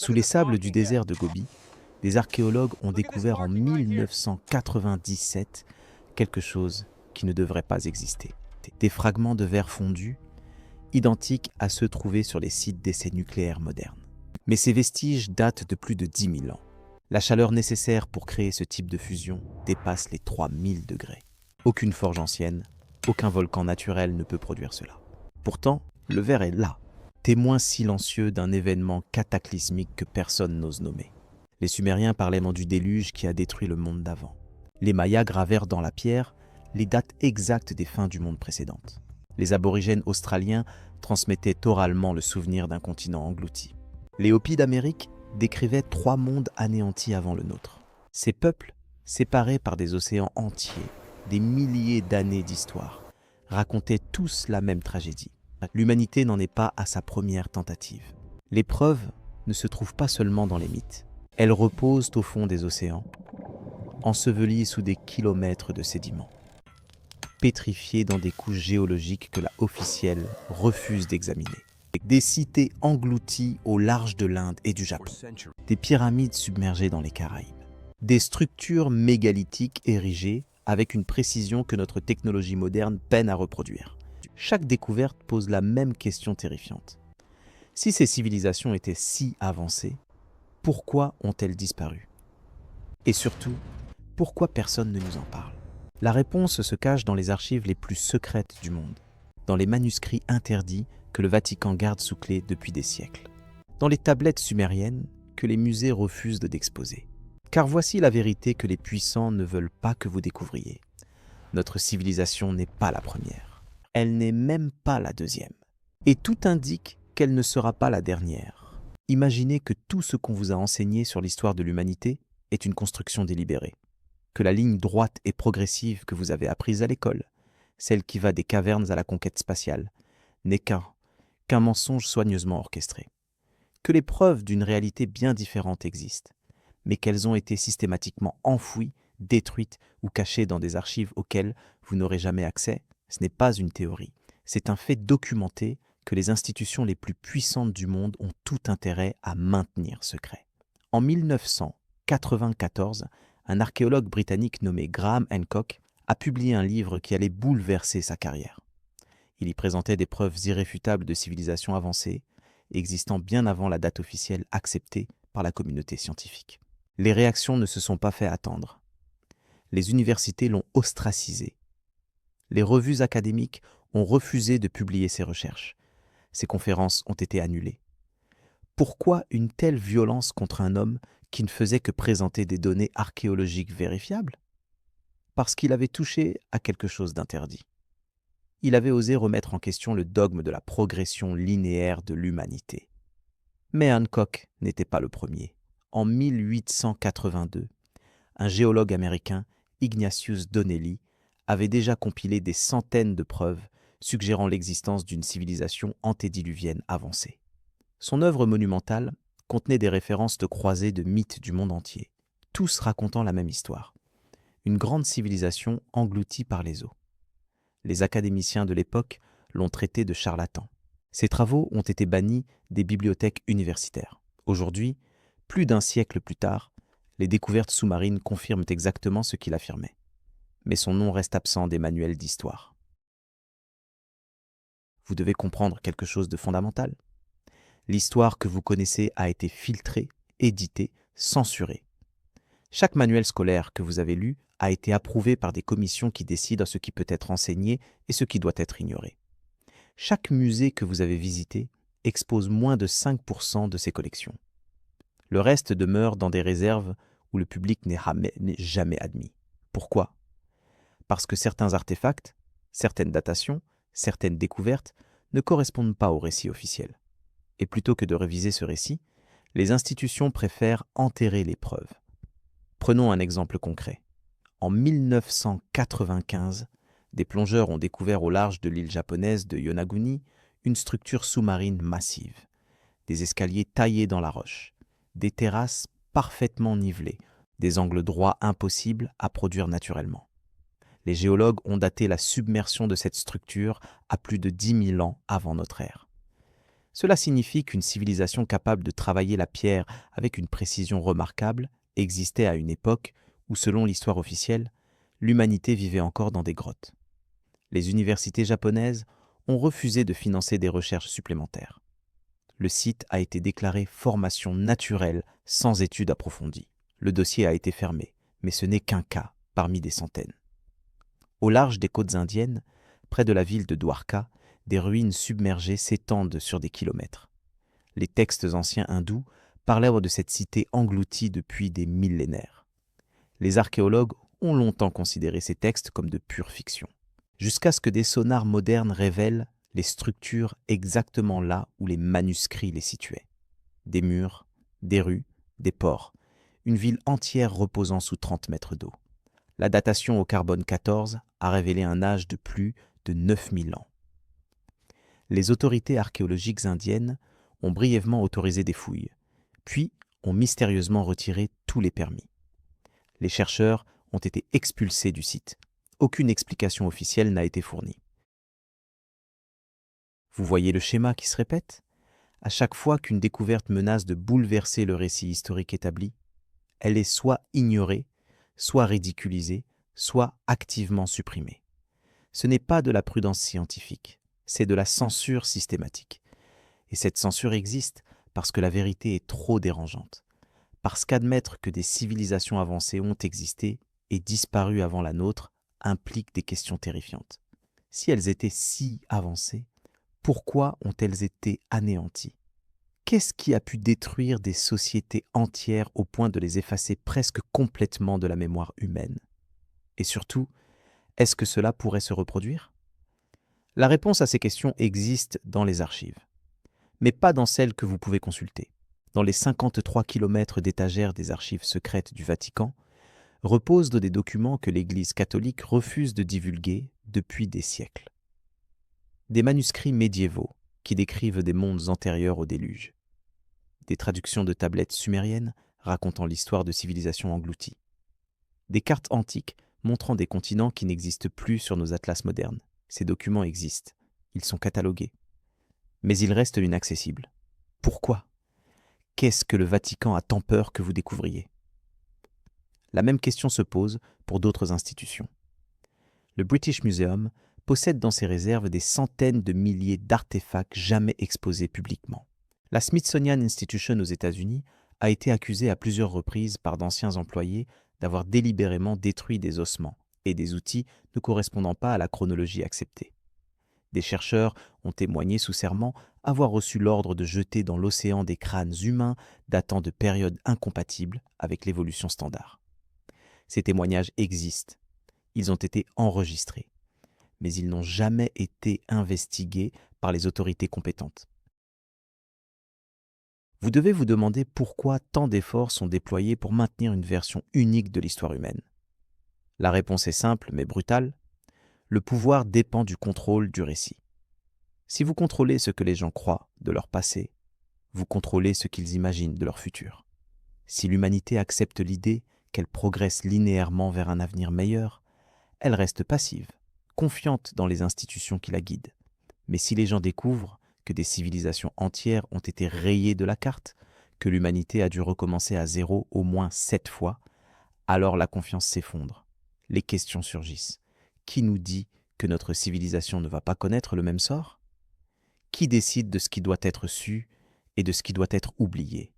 Sous les sables du désert de Gobi, des archéologues ont découvert en 1997 quelque chose qui ne devrait pas exister. Des fragments de verre fondu identiques à ceux trouvés sur les sites d'essais nucléaires modernes. Mais ces vestiges datent de plus de 10 000 ans. La chaleur nécessaire pour créer ce type de fusion dépasse les 3000 degrés. Aucune forge ancienne, aucun volcan naturel ne peut produire cela. Pourtant, le verre est là, témoin silencieux d'un événement cataclysmique que personne n'ose nommer. Les Sumériens parlaient même du déluge qui a détruit le monde d'avant. Les Mayas gravèrent dans la pierre les dates exactes des fins du monde précédentes. Les aborigènes australiens transmettaient oralement le souvenir d'un continent englouti. Les Hopis d'Amérique décrivaient 3 mondes anéantis avant le nôtre. Ces peuples, séparés par des océans entiers, des milliers d'années d'histoire, racontaient tous la même tragédie. L'humanité n'en est pas à sa première tentative. Les preuves ne se trouvent pas seulement dans les mythes. Elles reposent au fond des océans, ensevelies sous des kilomètres de sédiments, pétrifiées dans des couches géologiques que la officielle refuse d'examiner. Des cités englouties au large de l'Inde et du Japon, des pyramides submergées dans les Caraïbes, des structures mégalithiques érigées avec une précision que notre technologie moderne peine à reproduire. Chaque découverte pose la même question terrifiante. Si ces civilisations étaient si avancées, pourquoi ont-elles disparu? Et surtout, pourquoi personne ne nous en parle? La réponse se cache dans les archives les plus secrètes du monde, dans les manuscrits interdits que le Vatican garde sous clé depuis des siècles, dans les tablettes sumériennes que les musées refusent d'exposer. Car voici la vérité que les puissants ne veulent pas que vous découvriez. Notre civilisation n'est pas la première. Elle n'est même pas la deuxième. Et tout indique qu'elle ne sera pas la dernière. Imaginez que tout ce qu'on vous a enseigné sur l'histoire de l'humanité est une construction délibérée. Que la ligne droite et progressive que vous avez apprise à l'école, celle qui va des cavernes à la conquête spatiale, n'est qu'un mensonge soigneusement orchestré. Que les preuves d'une réalité bien différente existent, mais qu'elles ont été systématiquement enfouies, détruites ou cachées dans des archives auxquelles vous n'aurez jamais accès, ce n'est pas une théorie. C'est un fait documenté que les institutions les plus puissantes du monde ont tout intérêt à maintenir secret. En 1994, un archéologue britannique nommé Graham Hancock a publié un livre qui allait bouleverser sa carrière. Il y présentait des preuves irréfutables de civilisations avancées, existant bien avant la date officielle acceptée par la communauté scientifique. Les réactions ne se sont pas fait attendre. Les universités l'ont ostracisé. Les revues académiques ont refusé de publier ses recherches. Ses conférences ont été annulées. Pourquoi une telle violence contre un homme qui ne faisait que présenter des données archéologiques vérifiables? Parce qu'il avait touché à quelque chose d'interdit. Il avait osé remettre en question le dogme de la progression linéaire de l'humanité. Mais Hancock n'était pas le premier. En 1882, un géologue américain, Ignatius Donnelly, avait déjà compilé des centaines de preuves suggérant l'existence d'une civilisation antédiluvienne avancée. Son œuvre monumentale contenait des références de croisées de mythes du monde entier, tous racontant la même histoire. Une grande civilisation engloutie par les eaux. Les académiciens de l'époque l'ont traité de charlatan. Ses travaux ont été bannis des bibliothèques universitaires. Aujourd'hui, plus d'un siècle plus tard, les découvertes sous-marines confirment exactement ce qu'il affirmait. Mais son nom reste absent des manuels d'histoire. Vous devez comprendre quelque chose de fondamental. L'histoire que vous connaissez a été filtrée, éditée, censurée. Chaque manuel scolaire que vous avez lu a été approuvé par des commissions qui décident ce qui peut être enseigné et ce qui doit être ignoré. Chaque musée que vous avez visité expose moins de 5% de ses collections. Le reste demeure dans des réserves où le public n'est jamais admis. Pourquoi? Parce que certains artefacts, certaines datations, certaines découvertes ne correspondent pas au récit officiel. Et plutôt que de réviser ce récit, les institutions préfèrent enterrer les preuves. Prenons un exemple concret. En 1995, des plongeurs ont découvert au large de l'île japonaise de Yonaguni une structure sous-marine massive. Des escaliers taillés dans la roche, des terrasses parfaitement nivelées, des angles droits impossibles à produire naturellement. Les géologues ont daté la submersion de cette structure à plus de 10 000 ans avant notre ère. Cela signifie qu'une civilisation capable de travailler la pierre avec une précision remarquable existait à une époque où, selon l'histoire officielle, l'humanité vivait encore dans des grottes. Les universités japonaises ont refusé de financer des recherches supplémentaires. Le site a été déclaré formation naturelle sans études approfondies. Le dossier a été fermé, mais ce n'est qu'un cas parmi des centaines. Au large des côtes indiennes, près de la ville de Dwarka, des ruines submergées s'étendent sur des kilomètres. Les textes anciens hindous parlèrent de cette cité engloutie depuis des millénaires. Les archéologues ont longtemps considéré ces textes comme de pure fiction, jusqu'à ce que des sonars modernes révèlent les structures exactement là où les manuscrits les situaient. Des murs, des rues, des ports, une ville entière reposant sous 30 mètres d'eau. La datation au carbone 14 a révélé un âge de plus de 9000 ans. Les autorités archéologiques indiennes ont brièvement autorisé des fouilles, puis ont mystérieusement retiré tous les permis. Les chercheurs ont été expulsés du site. Aucune explication officielle n'a été fournie. Vous voyez le schéma qui se répète ? À chaque fois qu'une découverte menace de bouleverser le récit historique établi, elle est soit ignorée, soit ridiculisée, soit activement supprimée. Ce n'est pas de la prudence scientifique, c'est de la censure systématique. Et cette censure existe parce que la vérité est trop dérangeante, parce qu'admettre que des civilisations avancées ont existé et disparu avant la nôtre implique des questions terrifiantes. Si elles étaient si avancées, pourquoi ont-elles été anéanties ? Qu'est-ce qui a pu détruire des sociétés entières au point de les effacer presque complètement de la mémoire humaine ? Et surtout, est-ce que cela pourrait se reproduire ? La réponse à ces questions existe dans les archives, mais pas dans celles que vous pouvez consulter. Dans les 53 kilomètres d'étagères des archives secrètes du Vatican, reposent des documents que l'Église catholique refuse de divulguer depuis des siècles. Des manuscrits médiévaux qui décrivent des mondes antérieurs au déluge. Des traductions de tablettes sumériennes racontant l'histoire de civilisations englouties. Des cartes antiques montrant des continents qui n'existent plus sur nos atlas modernes. Ces documents existent, ils sont catalogués. Mais ils restent inaccessibles. Pourquoi ? Qu'est-ce que le Vatican a tant peur que vous découvriez ? La même question se pose pour d'autres institutions. Le British Museum possède dans ses réserves des centaines de milliers d'artefacts jamais exposés publiquement. La Smithsonian Institution aux États-Unis a été accusée à plusieurs reprises par d'anciens employés d'avoir délibérément détruit des ossements et des outils ne correspondant pas à la chronologie acceptée. Des chercheurs ont témoigné sous serment avoir reçu l'ordre de jeter dans l'océan des crânes humains datant de périodes incompatibles avec l'évolution standard. Ces témoignages existent, ils ont été enregistrés, mais ils n'ont jamais été investigués par les autorités compétentes. Vous devez vous demander pourquoi tant d'efforts sont déployés pour maintenir une version unique de l'histoire humaine. La réponse est simple mais brutale. Le pouvoir dépend du contrôle du récit. Si vous contrôlez ce que les gens croient de leur passé, vous contrôlez ce qu'ils imaginent de leur futur. Si l'humanité accepte l'idée qu'elle progresse linéairement vers un avenir meilleur, elle reste passive, confiante dans les institutions qui la guident. Mais si les gens découvrent que des civilisations entières ont été rayées de la carte, que l'humanité a dû recommencer à zéro au moins 7 fois, alors la confiance s'effondre. Les questions surgissent. Qui nous dit que notre civilisation ne va pas connaître le même sort ? Qui décide de ce qui doit être su et de ce qui doit être oublié ?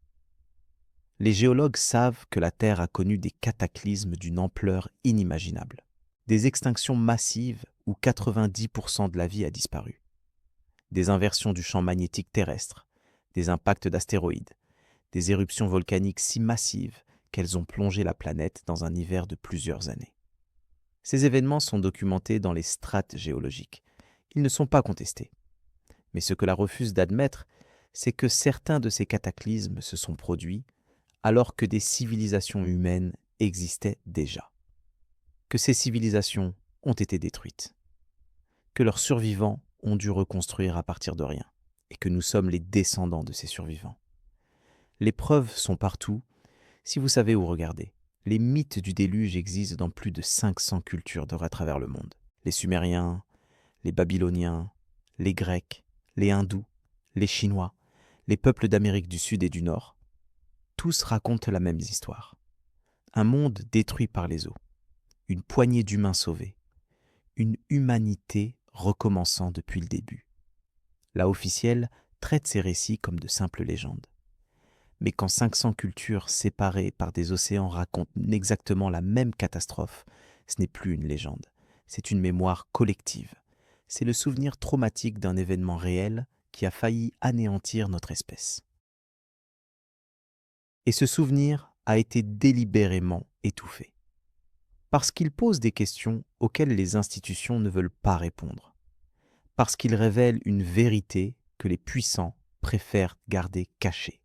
Les géologues savent que la Terre a connu des cataclysmes d'une ampleur inimaginable. Des extinctions massives où 90% de la vie a disparu. Des inversions du champ magnétique terrestre, des impacts d'astéroïdes, des éruptions volcaniques si massives qu'elles ont plongé la planète dans un hiver de plusieurs années. Ces événements sont documentés dans les strates géologiques. Ils ne sont pas contestés. Mais ce que l'on refuse d'admettre, c'est que certains de ces cataclysmes se sont produits alors que des civilisations humaines existaient déjà. Que ces civilisations ont été détruites. Que leurs survivants ont dû reconstruire à partir de rien. Et que nous sommes les descendants de ces survivants. Les preuves sont partout, si vous savez où regarder. Les mythes du déluge existent dans plus de 500 cultures à travers le monde. Les Sumériens, les Babyloniens, les Grecs, les Hindous, les Chinois, les peuples d'Amérique du Sud et du Nord, tous racontent la même histoire. Un monde détruit par les eaux, une poignée d'humains sauvés, une humanité recommençant depuis le début. La officielle traite ces récits comme de simples légendes. Mais quand 500 cultures séparées par des océans racontent exactement la même catastrophe, ce n'est plus une légende, c'est une mémoire collective. C'est le souvenir traumatique d'un événement réel qui a failli anéantir notre espèce. Et ce souvenir a été délibérément étouffé. Parce qu'il pose des questions auxquelles les institutions ne veulent pas répondre. Parce qu'il révèle une vérité que les puissants préfèrent garder cachée.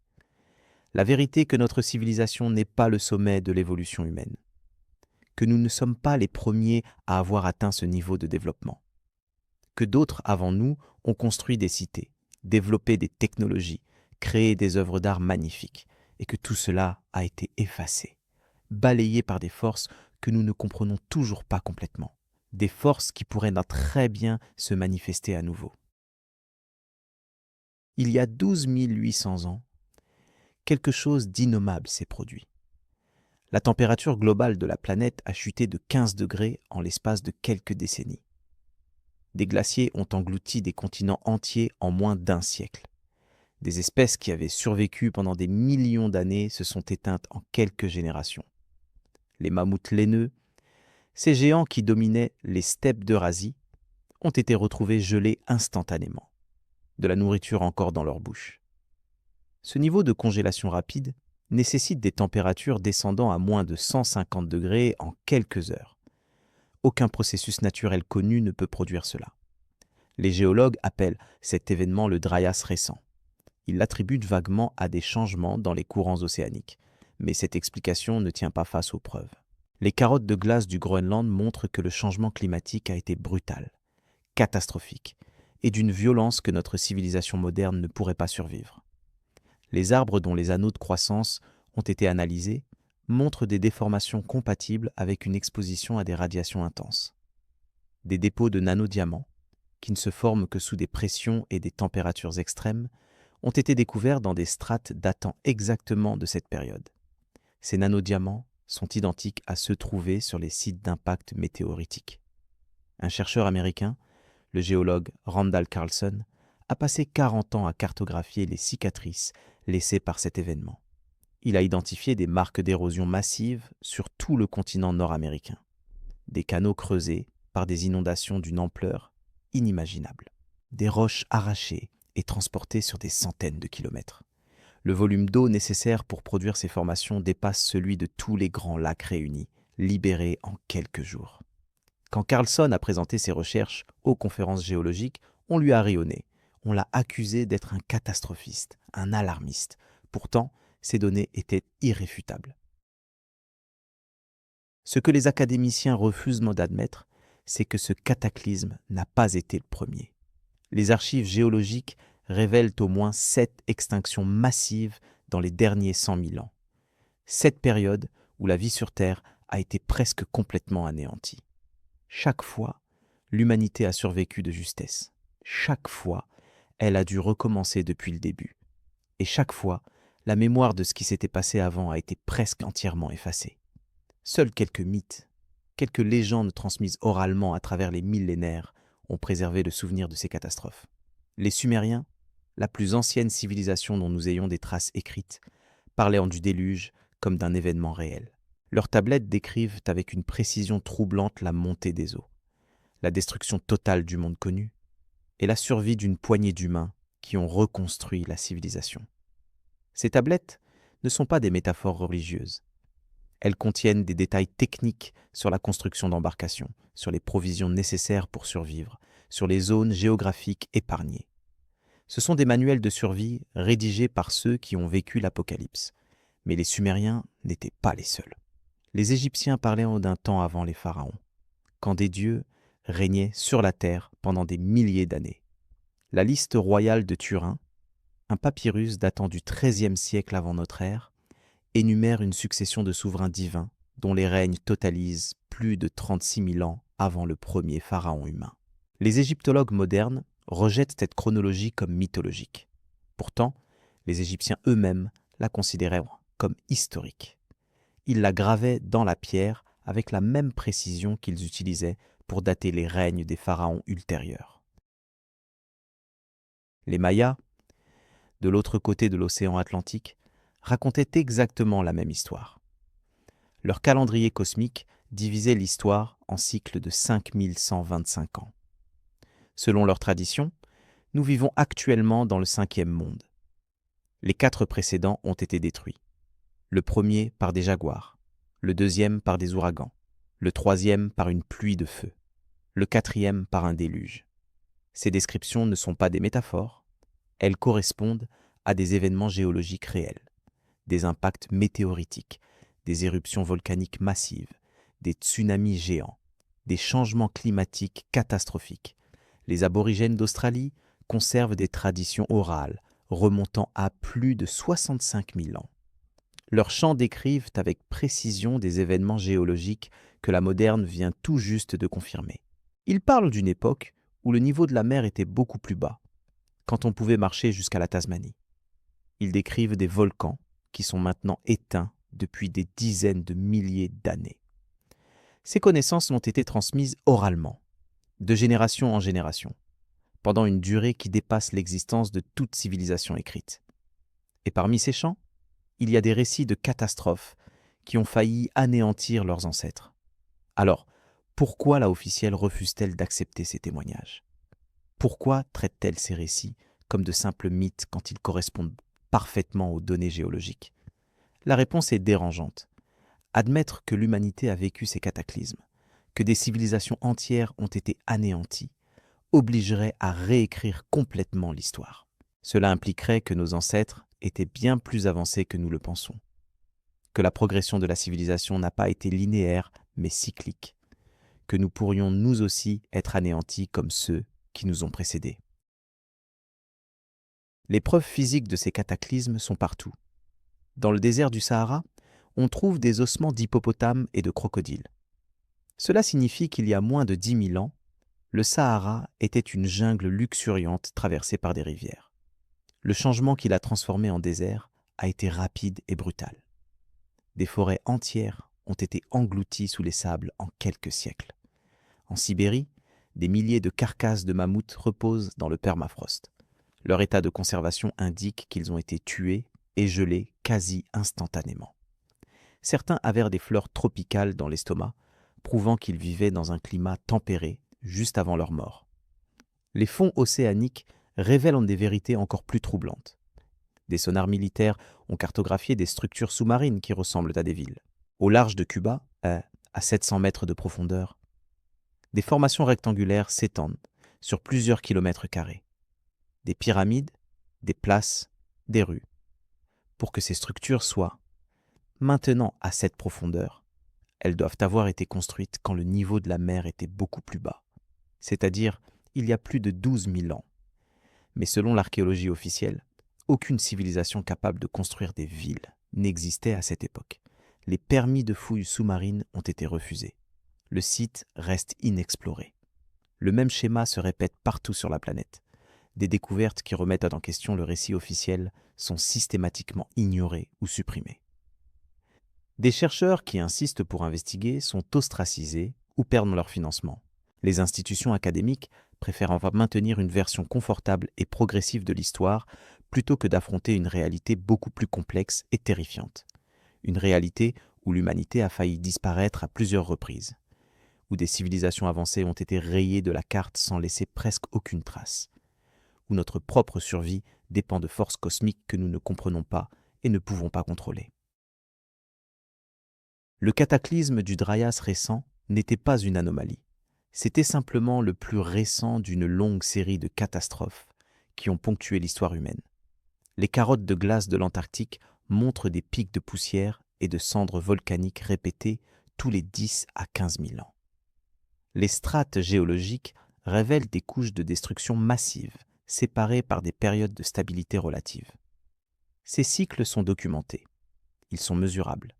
La vérité que notre civilisation n'est pas le sommet de l'évolution humaine. Que nous ne sommes pas les premiers à avoir atteint ce niveau de développement. Que d'autres avant nous ont construit des cités, développé des technologies, créé des œuvres d'art magnifiques, et que tout cela a été effacé, balayé par des forces que nous ne comprenons toujours pas complètement, des forces qui pourraient très bien se manifester à nouveau. Il y a 12 800 ans, quelque chose d'innommable s'est produit. La température globale de la planète a chuté de 15 degrés en l'espace de quelques décennies. Des glaciers ont englouti des continents entiers en moins d'un siècle. Des espèces qui avaient survécu pendant des millions d'années se sont éteintes en quelques générations. Les mammouths laineux, ces géants qui dominaient les steppes d'Eurasie, ont été retrouvés gelés instantanément, de la nourriture encore dans leur bouche. Ce niveau de congélation rapide nécessite des températures descendant à moins de 150 degrés en quelques heures. Aucun processus naturel connu ne peut produire cela. Les géologues appellent cet événement le Dryas récent. Ils l'attribuent vaguement à des changements dans les courants océaniques, mais cette explication ne tient pas face aux preuves. Les carottes de glace du Groenland montrent que le changement climatique a été brutal, catastrophique, et d'une violence que notre civilisation moderne ne pourrait pas survivre. Les arbres dont les anneaux de croissance ont été analysés montrent des déformations compatibles avec une exposition à des radiations intenses. Des dépôts de nanodiamants, qui ne se forment que sous des pressions et des températures extrêmes, ont été découverts dans des strates datant exactement de cette période. Ces nanodiamants sont identiques à ceux trouvés sur les sites d'impact météoritique. Un chercheur américain, le géologue Randall Carlson, a passé 40 ans à cartographier les cicatrices laissées par cet événement. Il a identifié des marques d'érosion massive sur tout le continent nord-américain, des canaux creusés par des inondations d'une ampleur inimaginable, des roches arrachées et transportées sur des centaines de kilomètres. Le volume d'eau nécessaire pour produire ces formations dépasse celui de tous les grands lacs réunis, libérés en quelques jours. Quand Carlson a présenté ses recherches aux conférences géologiques, on lui a ri au nez. On l'a accusé d'être un catastrophiste, un alarmiste. Pourtant, ces données étaient irréfutables. Ce que les académiciens refusent d'admettre, c'est que ce cataclysme n'a pas été le premier. Les archives géologiques révèlent au moins 7 extinctions massives dans les derniers 100 000 ans. 7 périodes où la vie sur Terre a été presque complètement anéantie. Chaque fois, l'humanité a survécu de justesse. Chaque fois, elle a dû recommencer depuis le début. Et chaque fois, la mémoire de ce qui s'était passé avant a été presque entièrement effacée. Seuls quelques mythes, quelques légendes transmises oralement à travers les millénaires ont préservé le souvenir de ces catastrophes. Les Sumériens, la plus ancienne civilisation dont nous ayons des traces écrites, parlaient du déluge comme d'un événement réel. Leurs tablettes décrivent avec une précision troublante la montée des eaux, la destruction totale du monde connu et la survie d'une poignée d'humains qui ont reconstruit la civilisation. Ces tablettes ne sont pas des métaphores religieuses. Elles contiennent des détails techniques sur la construction d'embarcations, sur les provisions nécessaires pour survivre, sur les zones géographiques épargnées. Ce sont des manuels de survie rédigés par ceux qui ont vécu l'Apocalypse. Mais les Sumériens n'étaient pas les seuls. Les Égyptiens parlaient d'un temps avant les pharaons, quand des dieux régnaient sur la terre pendant des milliers d'années. La liste royale de Turin, un papyrus datant du XIIIe siècle avant notre ère, énumère une succession de souverains divins dont les règnes totalisent plus de 36 000 ans avant le premier pharaon humain. Les égyptologues modernes rejettent cette chronologie comme mythologique. Pourtant, les Égyptiens eux-mêmes la considéraient comme historique. Ils la gravaient dans la pierre avec la même précision qu'ils utilisaient pour dater les règnes des pharaons ultérieurs. Les Mayas, de l'autre côté de l'océan Atlantique, racontaient exactement la même histoire. Leur calendrier cosmique divisait l'histoire en cycles de 5125 ans. Selon leur tradition, nous vivons actuellement dans le 5e monde. Les 4 précédents ont été détruits. Le premier par des jaguars, le deuxième par des ouragans, le troisième par une pluie de feu, le quatrième par un déluge. Ces descriptions ne sont pas des métaphores, elles correspondent à des événements géologiques réels, des impacts météoritiques, des éruptions volcaniques massives, des tsunamis géants, des changements climatiques catastrophiques. Les aborigènes d'Australie conservent des traditions orales remontant à plus de 65 000 ans. Leurs chants décrivent avec précision des événements géologiques que la moderne vient tout juste de confirmer. Ils parlent d'une époque où le niveau de la mer était beaucoup plus bas, quand on pouvait marcher jusqu'à la Tasmanie. Ils décrivent des volcans qui sont maintenant éteints depuis des dizaines de milliers d'années. Ces connaissances ont été transmises oralement, de génération en génération, pendant une durée qui dépasse l'existence de toute civilisation écrite. Et parmi ces chants, il y a des récits de catastrophes qui ont failli anéantir leurs ancêtres. Alors, pourquoi la officielle refuse-t-elle d'accepter ces témoignages? Pourquoi traite-t-elle ces récits comme de simples mythes quand ils correspondent parfaitement aux données géologiques? La réponse est dérangeante. Admettre que l'humanité a vécu ces cataclysmes, que des civilisations entières ont été anéanties, obligerait à réécrire complètement l'histoire. Cela impliquerait que nos ancêtres étaient bien plus avancés que nous le pensons, que la progression de la civilisation n'a pas été linéaire mais cyclique, que nous pourrions nous aussi être anéantis comme ceux qui nous ont précédés. Les preuves physiques de ces cataclysmes sont partout. Dans le désert du Sahara, on trouve des ossements d'hippopotames et de crocodiles. Cela signifie qu'il y a moins de 10 000 ans, le Sahara était une jungle luxuriante traversée par des rivières. Le changement qui l'a transformé en désert a été rapide et brutal. Des forêts entières ont été englouties sous les sables en quelques siècles. En Sibérie, des milliers de carcasses de mammouths reposent dans le permafrost. Leur état de conservation indique qu'ils ont été tués et gelés quasi instantanément. Certains avaient des fleurs tropicales dans l'estomac, prouvant qu'ils vivaient dans un climat tempéré juste avant leur mort. Les fonds océaniques révèlent des vérités encore plus troublantes. Des sonars militaires ont cartographié des structures sous-marines qui ressemblent à des villes. Au large de Cuba, à 700 mètres de profondeur, des formations rectangulaires s'étendent sur plusieurs kilomètres carrés. Des pyramides, des places, des rues. Pour que ces structures soient maintenant à cette profondeur, elles doivent avoir été construites quand le niveau de la mer était beaucoup plus bas, c'est-à-dire il y a plus de 12 000 ans. Mais selon l'archéologie officielle, aucune civilisation capable de construire des villes n'existait à cette époque. Les permis de fouilles sous-marines ont été refusés. Le site reste inexploré. Le même schéma se répète partout sur la planète. Des découvertes qui remettent en question le récit officiel sont systématiquement ignorées ou supprimées. Des chercheurs qui insistent pour investiguer sont ostracisés ou perdent leur financement. Les institutions académiques préfèrent enfin maintenir une version confortable et progressive de l'histoire plutôt que d'affronter une réalité beaucoup plus complexe et terrifiante. Une réalité où l'humanité a failli disparaître à plusieurs reprises, où des civilisations avancées ont été rayées de la carte sans laisser presque aucune trace, où notre propre survie dépend de forces cosmiques que nous ne comprenons pas et ne pouvons pas contrôler. Le cataclysme du Dryas récent n'était pas une anomalie. C'était simplement le plus récent d'une longue série de catastrophes qui ont ponctué l'histoire humaine. Les carottes de glace de l'Antarctique montrent des pics de poussière et de cendres volcaniques répétés tous les 10 à 15 000 ans. Les strates géologiques révèlent des couches de destruction massives, séparées par des périodes de stabilité relative. Ces cycles sont documentés. Ils sont mesurables.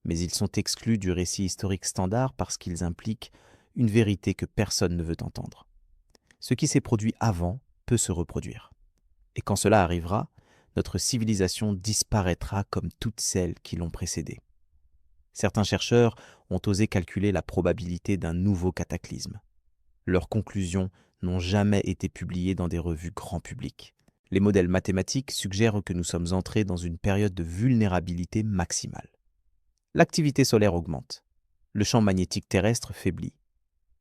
Mais ils sont exclus du récit historique standard parce qu'ils impliquent une vérité que personne ne veut entendre. Ce qui s'est produit avant peut se reproduire. Et quand cela arrivera, notre civilisation disparaîtra comme toutes celles qui l'ont précédée. Certains chercheurs ont osé calculer la probabilité d'un nouveau cataclysme. Leurs conclusions n'ont jamais été publiées dans des revues grand public. Les modèles mathématiques suggèrent que nous sommes entrés dans une période de vulnérabilité maximale. L'activité solaire augmente. Le champ magnétique terrestre faiblit.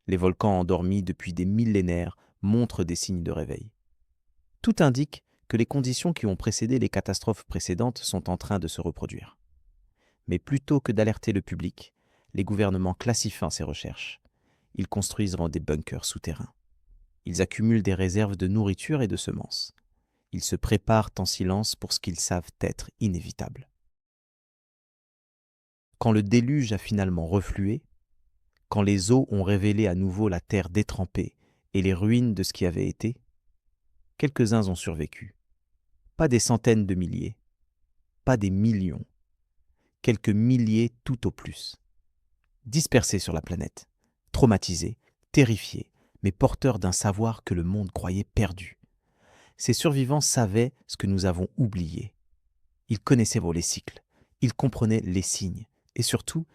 Les volcans endormis depuis des millénaires montrent des signes de réveil. Tout indique que les conditions qui ont précédé les catastrophes précédentes sont en train de se reproduire. Mais plutôt que d'alerter le public, les gouvernements classifient ces recherches. Ils construisent des bunkers souterrains. Ils accumulent des réserves de nourriture et de semences. Ils se préparent en silence pour ce qu'ils savent être inévitable. Quand le déluge a finalement reflué, quand les eaux ont révélé à nouveau la terre détrempée et les ruines de ce qui avait été, quelques-uns ont survécu. Pas des centaines de milliers, pas des millions, quelques milliers tout au plus. Dispersés sur la planète, traumatisés, terrifiés, mais porteurs d'un savoir que le monde croyait perdu. Ces survivants savaient ce que nous avons oublié. Ils connaissaient les cycles, ils comprenaient les signes, et surtout,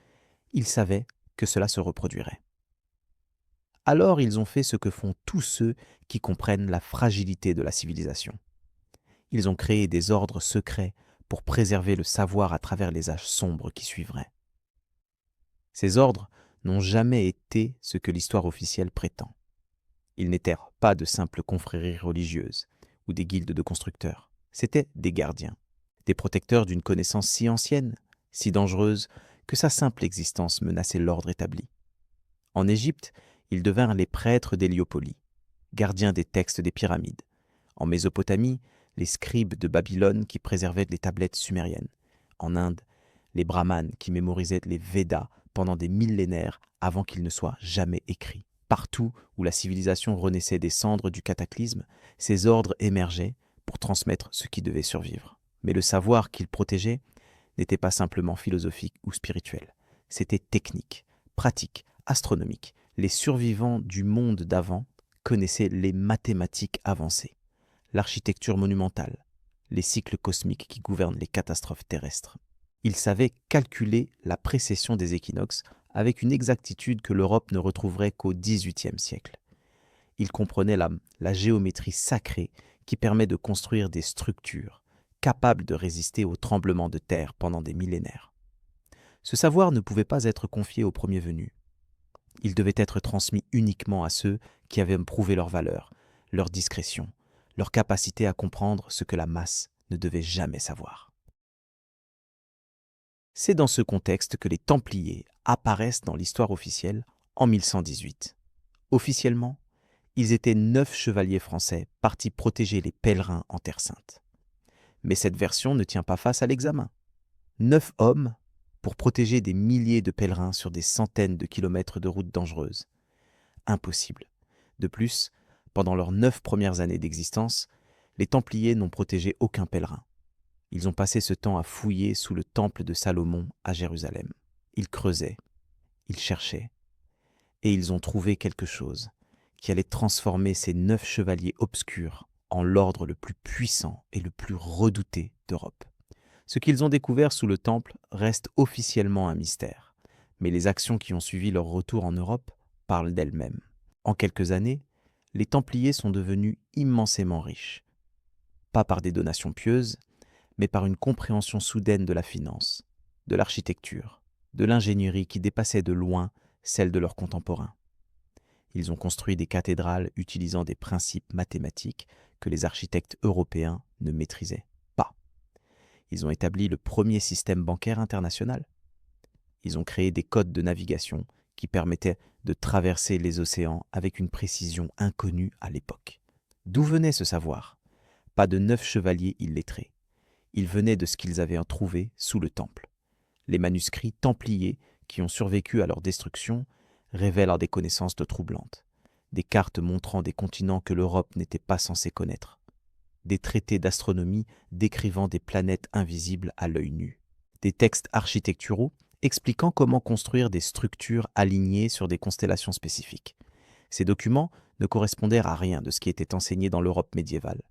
ils savaient que cela se reproduirait. Alors ils ont fait ce que font tous ceux qui comprennent la fragilité de la civilisation. Ils ont créé des ordres secrets pour préserver le savoir à travers les âges sombres qui suivraient. Ces ordres n'ont jamais été ce que l'histoire officielle prétend. Ils n'étaient pas de simples confréries religieuses ou des guildes de constructeurs. C'étaient des gardiens, des protecteurs d'une connaissance si ancienne, si dangereuse, que sa simple existence menaçait l'ordre établi. En Égypte, ils devinrent les prêtres d'Héliopolie, gardiens des textes des pyramides. En Mésopotamie, les scribes de Babylone qui préservaient les tablettes sumériennes. En Inde, les brahmanes qui mémorisaient les Védas pendant des millénaires avant qu'ils ne soient jamais écrits. Partout où la civilisation renaissait des cendres du cataclysme, ces ordres émergeaient pour transmettre ce qui devait survivre. Mais le savoir qu'ils protégeaient n'était pas simplement philosophique ou spirituel. C'était technique, pratique, astronomique. Les survivants du monde d'avant connaissaient les mathématiques avancées, l'architecture monumentale, les cycles cosmiques qui gouvernent les catastrophes terrestres. Ils savaient calculer la précession des équinoxes avec une exactitude que l'Europe ne retrouverait qu'au XVIIIe siècle. Ils comprenaient la géométrie sacrée qui permet de construire des structures capables de résister aux tremblements de terre pendant des millénaires. Ce savoir ne pouvait pas être confié aux premiers venus. Il devait être transmis uniquement à ceux qui avaient prouvé leur valeur, leur discrétion, leur capacité à comprendre ce que la masse ne devait jamais savoir. C'est dans ce contexte que les Templiers apparaissent dans l'histoire officielle en 1118. Officiellement, ils étaient 9 chevaliers français partis protéger les pèlerins en Terre Sainte. Mais cette version ne tient pas face à l'examen. 9 hommes pour protéger des milliers de pèlerins sur des centaines de kilomètres de routes dangereuses. Impossible. De plus, pendant leurs 9 premières années d'existence, les Templiers n'ont protégé aucun pèlerin. Ils ont passé ce temps à fouiller sous le temple de Salomon à Jérusalem. Ils creusaient, ils cherchaient, et ils ont trouvé quelque chose qui allait transformer ces 9 chevaliers obscurs en l'ordre le plus puissant et le plus redouté d'Europe. Ce qu'ils ont découvert sous le temple reste officiellement un mystère, mais les actions qui ont suivi leur retour en Europe parlent d'elles-mêmes. En quelques années, les Templiers sont devenus immensément riches, pas par des donations pieuses, mais par une compréhension soudaine de la finance, de l'architecture, de l'ingénierie qui dépassait de loin celle de leurs contemporains. Ils ont construit des cathédrales utilisant des principes mathématiques que les architectes européens ne maîtrisaient pas. Ils ont établi le premier système bancaire international. Ils ont créé des codes de navigation qui permettaient de traverser les océans avec une précision inconnue à l'époque. D'où venait ce savoir? Pas de 9 chevaliers illettrés. Il venait de ce qu'ils avaient trouvé sous le temple. Les manuscrits templiers qui ont survécu à leur destruction révèlent des connaissances troublantes. Des cartes montrant des continents que l'Europe n'était pas censée connaître. Des traités d'astronomie décrivant des planètes invisibles à l'œil nu. Des textes architecturaux expliquant comment construire des structures alignées sur des constellations spécifiques. Ces documents ne correspondaient à rien de ce qui était enseigné dans l'Europe médiévale.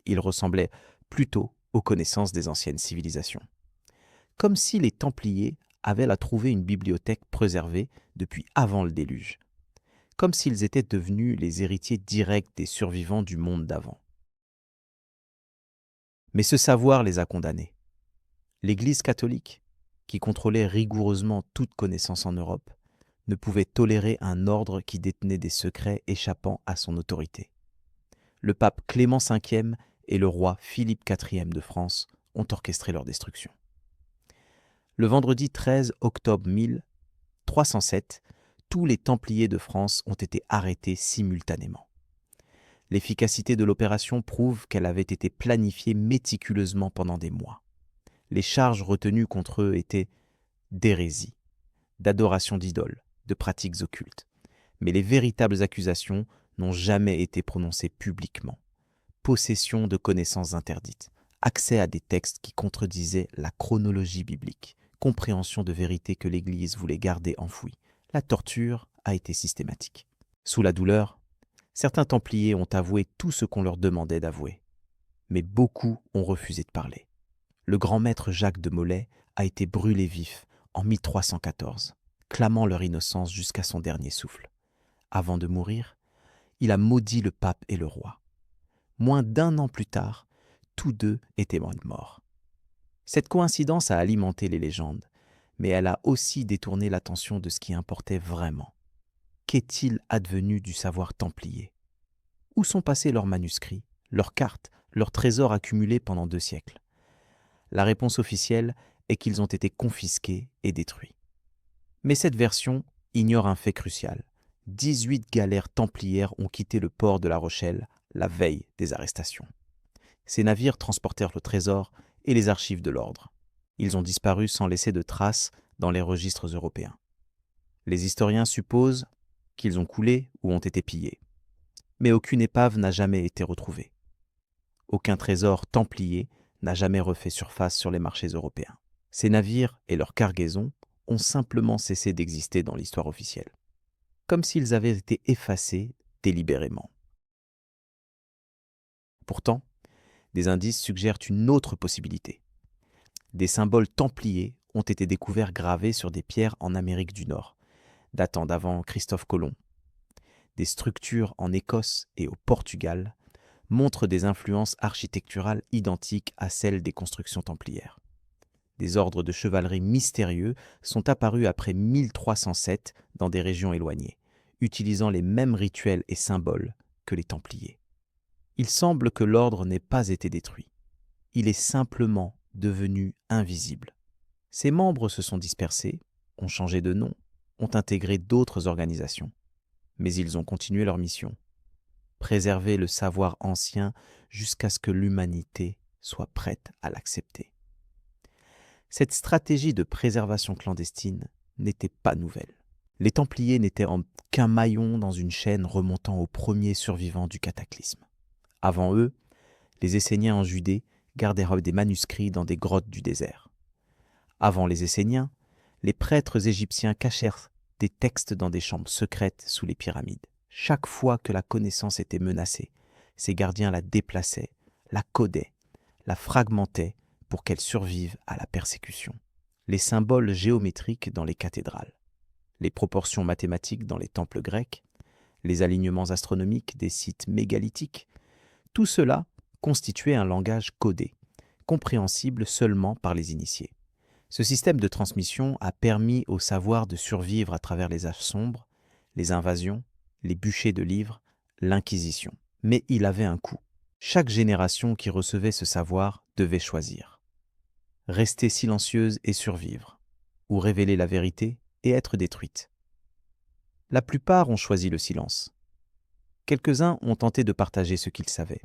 Ils ressemblaient plutôt aux connaissances des anciennes civilisations. Comme si les Templiers avaient là trouvé une bibliothèque préservée depuis avant le déluge. Comme s'ils étaient devenus les héritiers directs des survivants du monde d'avant. Mais ce savoir les a condamnés. L'Église catholique, qui contrôlait rigoureusement toute connaissance en Europe, ne pouvait tolérer un ordre qui détenait des secrets échappant à son autorité. Le pape Clément V et le roi Philippe IV de France ont orchestré leur destruction. Le vendredi 13 octobre 1307, tous les Templiers de France ont été arrêtés simultanément. L'efficacité de l'opération prouve qu'elle avait été planifiée méticuleusement pendant des mois. Les charges retenues contre eux étaient d'hérésie, d'adoration d'idoles, de pratiques occultes. Mais les véritables accusations n'ont jamais été prononcées publiquement. Possession de connaissances interdites, accès à des textes qui contredisaient la chronologie biblique, compréhension de vérités que l'Église voulait garder enfouies. La torture a été systématique. Sous la douleur, certains Templiers ont avoué tout ce qu'on leur demandait d'avouer. Mais beaucoup ont refusé de parler. Le grand maître Jacques de Molay a été brûlé vif en 1314, clamant leur innocence jusqu'à son dernier souffle. Avant de mourir, il a maudit le pape et le roi. Moins d'1 an plus tard, tous deux étaient morts. Cette coïncidence a alimenté les légendes, mais elle a aussi détourné l'attention de ce qui importait vraiment. Qu'est-il advenu du savoir templier? Où sont passés leurs manuscrits, leurs cartes, leurs trésors accumulés pendant 2 siècles? La réponse officielle est qu'ils ont été confisqués et détruits. Mais cette version ignore un fait crucial. 18 galères templières ont quitté le port de La Rochelle la veille des arrestations. Ces navires transportèrent le trésor et les archives de l'ordre. Ils ont disparu sans laisser de traces dans les registres européens. Les historiens supposent qu'ils ont coulé ou ont été pillés. Mais aucune épave n'a jamais été retrouvée. Aucun trésor templier n'a jamais refait surface sur les marchés européens. Ces navires et leurs cargaisons ont simplement cessé d'exister dans l'histoire officielle, comme s'ils avaient été effacés délibérément. Pourtant, des indices suggèrent une autre possibilité. Des symboles templiers ont été découverts gravés sur des pierres en Amérique du Nord, datant d'avant Christophe Colomb. Des structures en Écosse et au Portugal montrent des influences architecturales identiques à celles des constructions templières. Des ordres de chevalerie mystérieux sont apparus après 1307 dans des régions éloignées, utilisant les mêmes rituels et symboles que les Templiers. Il semble que l'ordre n'ait pas été détruit. Il est simplement devenu invisible. Ses membres se sont dispersés, ont changé de nom, ont intégré d'autres organisations. Mais ils ont continué leur mission. Préserver le savoir ancien jusqu'à ce que l'humanité soit prête à l'accepter. Cette stratégie de préservation clandestine n'était pas nouvelle. Les Templiers n'étaient qu'un maillon dans une chaîne remontant aux premiers survivants du cataclysme. Avant eux, les Esséniens en Judée gardèrent des manuscrits dans des grottes du désert. Avant les Esséniens, les prêtres égyptiens cachèrent des textes dans des chambres secrètes sous les pyramides. Chaque fois que la connaissance était menacée, ces gardiens la déplaçaient, la codaient, la fragmentaient pour qu'elle survive à la persécution. Les symboles géométriques dans les cathédrales, les proportions mathématiques dans les temples grecs, les alignements astronomiques des sites mégalithiques, tout cela constituait un langage codé, compréhensible seulement par les initiés. Ce système de transmission a permis au savoir de survivre à travers les âges sombres, les invasions, les bûchers de livres, l'Inquisition. Mais il avait un coût. Chaque génération qui recevait ce savoir devait choisir. Rester silencieuse et survivre, ou révéler la vérité et être détruite. La plupart ont choisi le silence. Quelques-uns ont tenté de partager ce qu'ils savaient.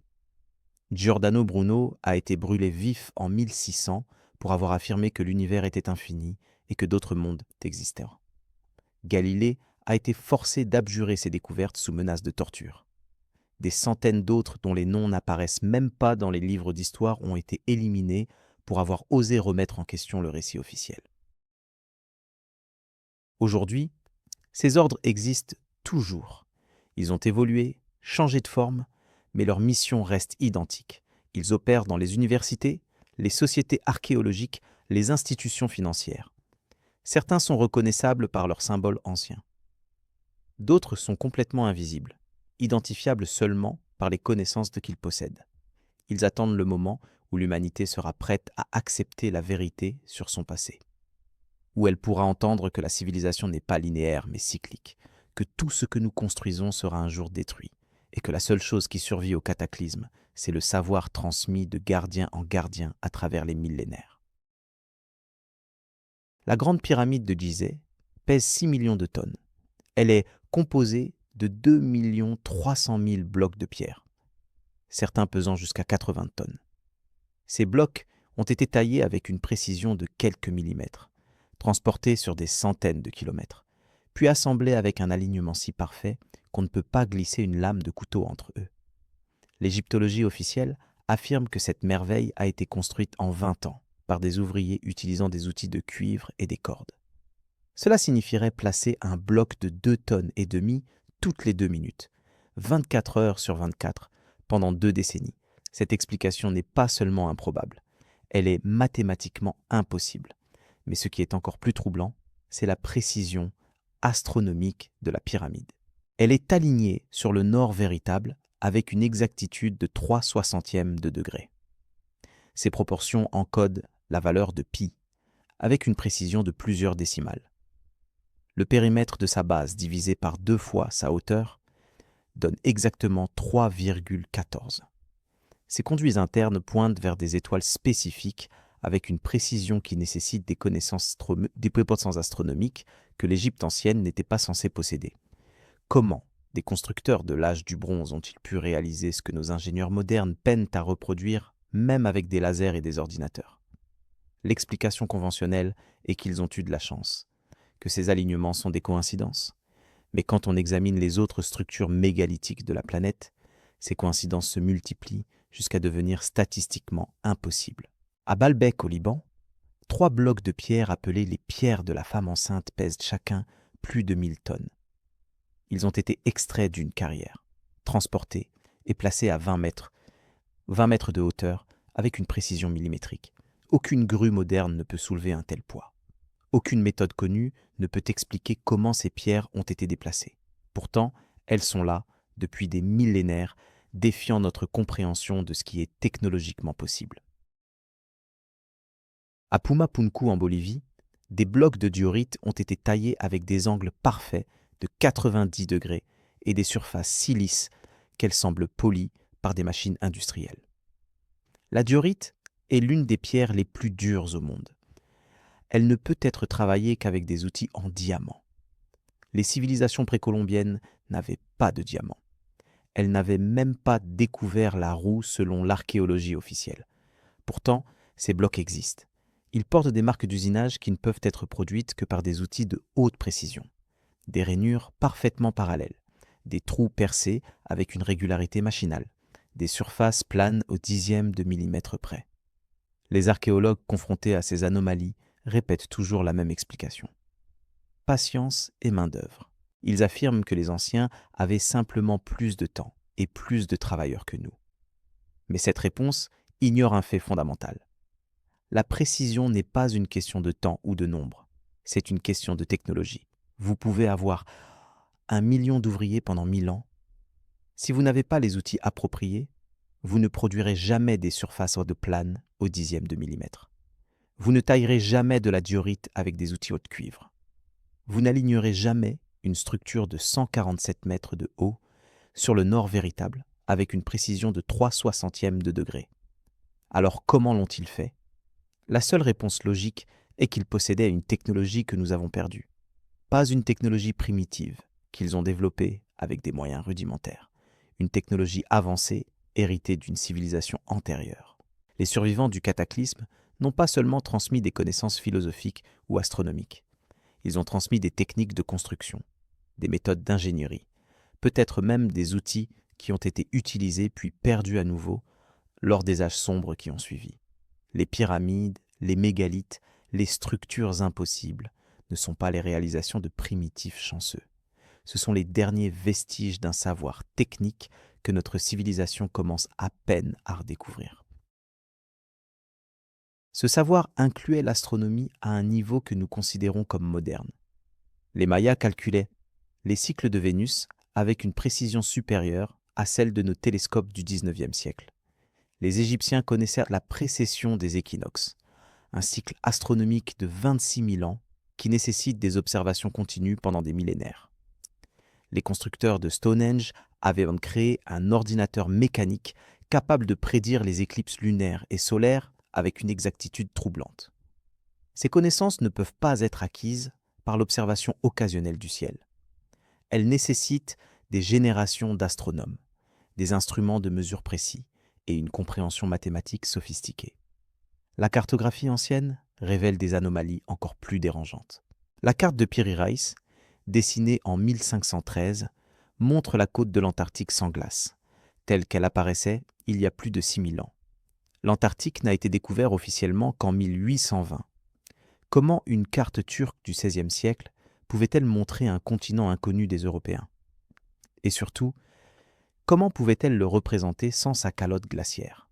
Giordano Bruno a été brûlé vif en 1600 pour avoir affirmé que l'univers était infini et que d'autres mondes existaient. Galilée a été forcé d'abjurer ses découvertes sous menace de torture. Des centaines d'autres dont les noms n'apparaissent même pas dans les livres d'histoire ont été éliminés pour avoir osé remettre en question le récit officiel. Aujourd'hui, ces ordres existent toujours. Ils ont évolué, changé de forme, mais leur mission reste identique, Ils opèrent dans les universités, les sociétés archéologiques, les institutions financières. Certains sont reconnaissables par leurs symboles anciens. D'autres sont complètement invisibles, identifiables seulement par les connaissances qu'ils possèdent. Ils attendent le moment où l'humanité sera prête à accepter la vérité sur son passé, où elle pourra entendre que la civilisation n'est pas linéaire mais cyclique, que tout ce que nous construisons sera un jour détruit, et que la seule chose qui survit au cataclysme, c'est le savoir transmis de gardien en gardien à travers les millénaires. La grande pyramide de Gizeh pèse 6 millions de tonnes. Elle est composée de 2 300 000 blocs de pierre, certains pesant jusqu'à 80 tonnes. Ces blocs ont été taillés avec une précision de quelques millimètres, transportés sur des centaines de kilomètres, puis assemblés avec un alignement si parfait qu'on ne peut pas glisser une lame de couteau entre eux. L'égyptologie officielle affirme que cette merveille a été construite en 20 ans par des ouvriers utilisant des outils de cuivre et des cordes. Cela signifierait placer un bloc de 2 tonnes et demie toutes les 2 minutes, 24 heures sur 24, pendant 2 décennies. Cette explication n'est pas seulement improbable, elle est mathématiquement impossible. Mais ce qui est encore plus troublant, c'est la précision astronomique de la pyramide. Elle est alignée sur le nord véritable avec une exactitude de 3/60 de degré. Ces proportions encodent la valeur de pi, avec une précision de plusieurs décimales. Le périmètre de sa base divisé par 2 fois sa hauteur donne exactement 3,14. Ces conduits internes pointent vers des étoiles spécifiques avec une précision qui nécessite des connaissances astronomiques que l'Égypte ancienne n'était pas censée posséder. Comment des constructeurs de l'âge du bronze ont-ils pu réaliser ce que nos ingénieurs modernes peinent à reproduire, même avec des lasers et des ordinateurs? L'explication conventionnelle est qu'ils ont eu de la chance, que ces alignements sont des coïncidences. Mais quand on examine les autres structures mégalithiques de la planète, ces coïncidences se multiplient jusqu'à devenir statistiquement impossibles. À Baalbek, au Liban, 3 blocs de pierre appelés les pierres de la femme enceinte pèsent chacun plus de 1000 tonnes. Ils ont été extraits d'une carrière, transportés et placés à 20 mètres de hauteur avec une précision millimétrique. Aucune grue moderne ne peut soulever un tel poids. Aucune méthode connue ne peut expliquer comment ces pierres ont été déplacées. Pourtant, elles sont là depuis des millénaires, défiant notre compréhension de ce qui est technologiquement possible. À Pumapunku en Bolivie, des blocs de diorite ont été taillés avec des angles parfaits de 90 degrés et des surfaces si lisses qu'elles semblent polies par des machines industrielles. La diorite est l'une des pierres les plus dures au monde. Elle ne peut être travaillée qu'avec des outils en diamant. Les civilisations précolombiennes n'avaient pas de diamant. Elles n'avaient même pas découvert la roue selon l'archéologie officielle. Pourtant, ces blocs existent. Ils portent des marques d'usinage qui ne peuvent être produites que par des outils de haute précision. Des rainures parfaitement parallèles, des trous percés avec une régularité machinale, des surfaces planes au dixième de millimètre près. Les archéologues confrontés à ces anomalies répètent toujours la même explication. Patience et main-d'œuvre. Ils affirment que les anciens avaient simplement plus de temps et plus de travailleurs que nous. Mais cette réponse ignore un fait fondamental. La précision n'est pas une question de temps ou de nombre, c'est une question de technologie. Vous pouvez avoir 1 million d'ouvriers pendant 1000 ans. Si vous n'avez pas les outils appropriés, vous ne produirez jamais des surfaces de plane au dixième de millimètre. Vous ne taillerez jamais de la diorite avec des outils haut de cuivre. Vous n'alignerez jamais une structure de 147 mètres de haut sur le nord véritable avec une précision de 3/60 de degré. Alors comment l'ont-ils fait? La seule réponse logique est qu'ils possédaient une technologie que nous avons perdue. Pas une technologie primitive qu'ils ont développée avec des moyens rudimentaires. Une technologie avancée héritée d'une civilisation antérieure. Les survivants du cataclysme n'ont pas seulement transmis des connaissances philosophiques ou astronomiques. Ils ont transmis des techniques de construction, des méthodes d'ingénierie, peut-être même des outils qui ont été utilisés puis perdus à nouveau lors des âges sombres qui ont suivi. Les pyramides, les mégalithes, les structures impossibles ne sont pas les réalisations de primitifs chanceux. Ce sont les derniers vestiges d'un savoir technique que notre civilisation commence à peine à redécouvrir. Ce savoir incluait l'astronomie à un niveau que nous considérons comme moderne. Les Mayas calculaient les cycles de Vénus avec une précision supérieure à celle de nos télescopes du XIXe siècle. Les Égyptiens connaissaient la précession des équinoxes, un cycle astronomique de 26 000 ans qui nécessite des observations continues pendant des millénaires. Les constructeurs de Stonehenge avaient même créé un ordinateur mécanique capable de prédire les éclipses lunaires et solaires avec une exactitude troublante. Ces connaissances ne peuvent pas être acquises par l'observation occasionnelle du ciel. Elles nécessitent des générations d'astronomes, des instruments de mesure précis et une compréhension mathématique sophistiquée. La cartographie ancienne révèle des anomalies encore plus dérangeantes. La carte de Piri Reis, dessinée en 1513, montre la côte de l'Antarctique sans glace, telle qu'elle apparaissait il y a plus de 6000 ans. L'Antarctique n'a été découvert officiellement qu'en 1820. Comment une carte turque du XVIe siècle pouvait-elle montrer un continent inconnu des Européens? Et surtout, comment pouvait-elle le représenter sans sa calotte glaciaire?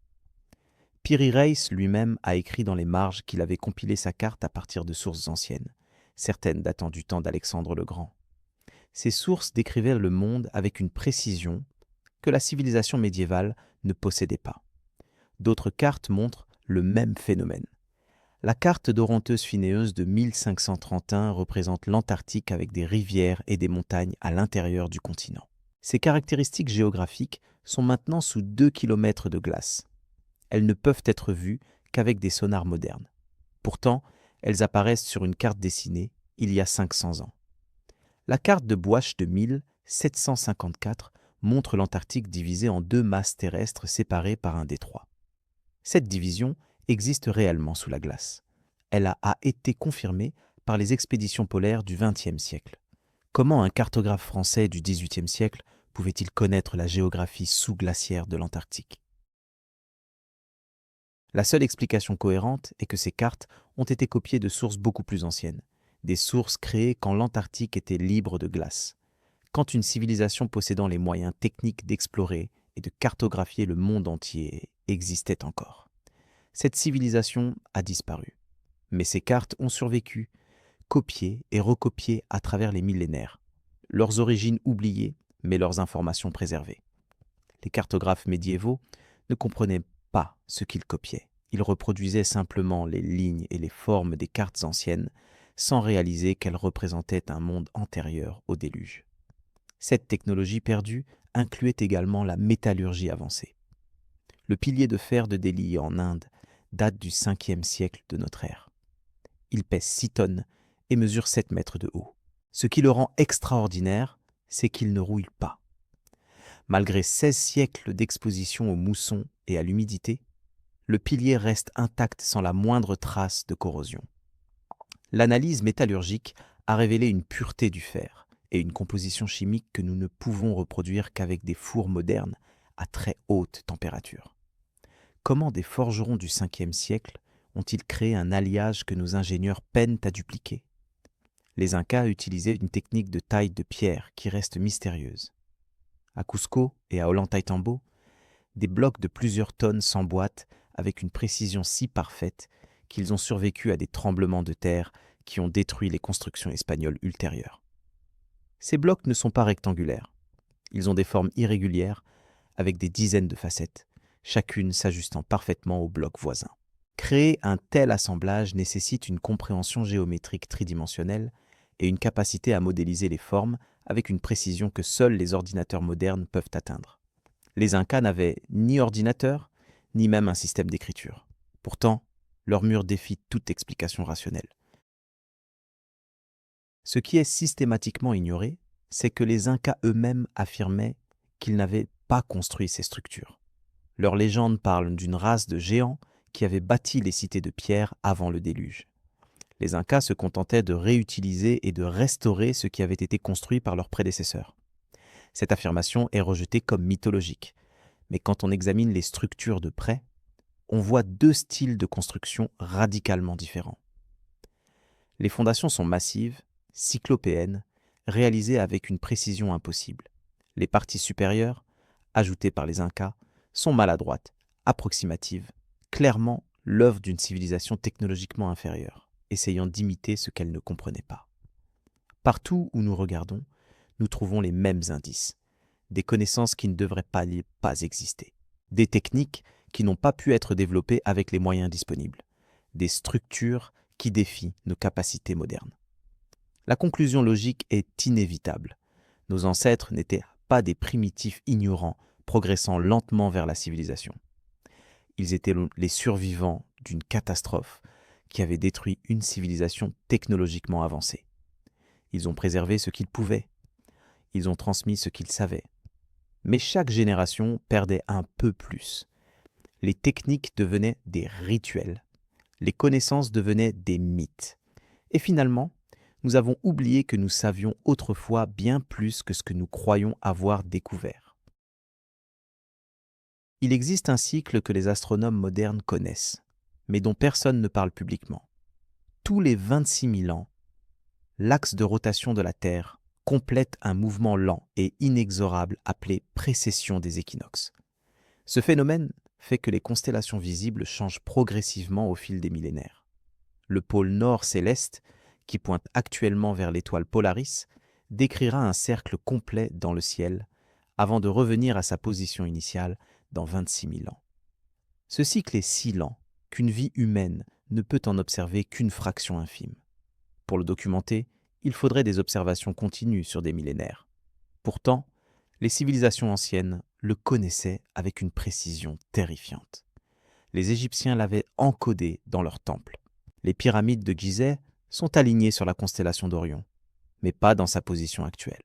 Piri Reis lui-même a écrit dans les marges qu'il avait compilé sa carte à partir de sources anciennes, certaines datant du temps d'Alexandre le Grand. Ces sources décrivaient le monde avec une précision que la civilisation médiévale ne possédait pas. D'autres cartes montrent le même phénomène. La carte d'Oronteus-Phinéeus de 1531 représente l'Antarctique avec des rivières et des montagnes à l'intérieur du continent. Ces caractéristiques géographiques sont maintenant sous 2 km de glace. Elles ne peuvent être vues qu'avec des sonars modernes. Pourtant, elles apparaissent sur une carte dessinée il y a 500 ans. La carte de Buache de 1754 montre l'Antarctique divisée en 2 masses terrestres séparées par un détroit. Cette division existe réellement sous la glace. Elle a été confirmée par les expéditions polaires du XXe siècle. Comment un cartographe français du XVIIIe siècle pouvait-il connaître la géographie sous-glaciaire de l'Antarctique? La seule explication cohérente est que ces cartes ont été copiées de sources beaucoup plus anciennes, des sources créées quand l'Antarctique était libre de glace, quand une civilisation possédant les moyens techniques d'explorer et de cartographier le monde entier existait encore. Cette civilisation a disparu, mais ces cartes ont survécu, copiées et recopiées à travers les millénaires, leurs origines oubliées, mais leurs informations préservées. Les cartographes médiévaux ne comprenaient pas ce qu'ils copiaient. Ils reproduisaient simplement les lignes et les formes des cartes anciennes, sans réaliser qu'elles représentaient un monde antérieur au déluge. Cette technologie perdue incluait également la métallurgie avancée. Le pilier de fer de Delhi en Inde date du 5e siècle de notre ère. Il pèse 6 tonnes et mesure 7 mètres de haut. Ce qui le rend extraordinaire, c'est qu'il ne rouille pas. Malgré 16 siècles d'exposition aux moussons et à l'humidité, le pilier reste intact sans la moindre trace de corrosion. L'analyse métallurgique a révélé une pureté du fer et une composition chimique que nous ne pouvons reproduire qu'avec des fours modernes à très haute température. Comment des forgerons du 5e siècle ont-ils créé un alliage que nos ingénieurs peinent à dupliquer? Les Incas utilisaient une technique de taille de pierre qui reste mystérieuse. À Cusco et à Ollantaytambo, des blocs de plusieurs tonnes s'emboîtent avec une précision si parfaite qu'ils ont survécu à des tremblements de terre qui ont détruit les constructions espagnoles ultérieures. Ces blocs ne sont pas rectangulaires. Ils ont des formes irrégulières avec des dizaines de facettes, chacune s'ajustant parfaitement au bloc voisin. Créer un tel assemblage nécessite une compréhension géométrique tridimensionnelle et une capacité à modéliser les formes avec une précision que seuls les ordinateurs modernes peuvent atteindre. Les Incas n'avaient ni ordinateur, ni même un système d'écriture. Pourtant, leur mur défie toute explication rationnelle. Ce qui est systématiquement ignoré, c'est que les Incas eux-mêmes affirmaient qu'ils n'avaient pas construit ces structures. Leurs légendes parlent d'une race de géants qui avaient bâti les cités de pierre avant le déluge. Les Incas se contentaient de réutiliser et de restaurer ce qui avait été construit par leurs prédécesseurs. Cette affirmation est rejetée comme mythologique, mais quand on examine les structures de près, on voit 2 styles de construction radicalement différents. Les fondations sont massives, cyclopéennes, réalisées avec une précision impossible. Les parties supérieures, ajoutées par les Incas, sont maladroites, approximatives, clairement l'œuvre d'une civilisation technologiquement inférieure, essayant d'imiter ce qu'elle ne comprenait pas. Partout où nous regardons, nous trouvons les mêmes indices, des connaissances qui ne devraient pas exister, des techniques qui n'ont pas pu être développées avec les moyens disponibles, des structures qui défient nos capacités modernes. La conclusion logique est inévitable. Nos ancêtres n'étaient pas des primitifs ignorants progressant lentement vers la civilisation. Ils étaient les survivants d'une catastrophe qui avait détruit une civilisation technologiquement avancée. Ils ont préservé ce qu'ils pouvaient. Ils ont transmis ce qu'ils savaient. Mais chaque génération perdait un peu plus. Les techniques devenaient des rituels. Les connaissances devenaient des mythes. Et finalement, nous avons oublié que nous savions autrefois bien plus que ce que nous croyons avoir découvert. Il existe un cycle que les astronomes modernes connaissent, mais dont personne ne parle publiquement. Tous les 26 000 ans, l'axe de rotation de la Terre complète un mouvement lent et inexorable appelé précession des équinoxes. Ce phénomène fait que les constellations visibles changent progressivement au fil des millénaires. Le pôle nord céleste, qui pointe actuellement vers l'étoile Polaris, décrira un cercle complet dans le ciel avant de revenir à sa position initiale dans 26 000 ans. Ce cycle est si lent qu'une vie humaine ne peut en observer qu'une fraction infime. Pour le documenter, il faudrait des observations continues sur des millénaires. Pourtant, les civilisations anciennes le connaissaient avec une précision terrifiante. Les Égyptiens l'avaient encodé dans leurs temples. Les pyramides de Gizeh sont alignées sur la constellation d'Orion, mais pas dans sa position actuelle.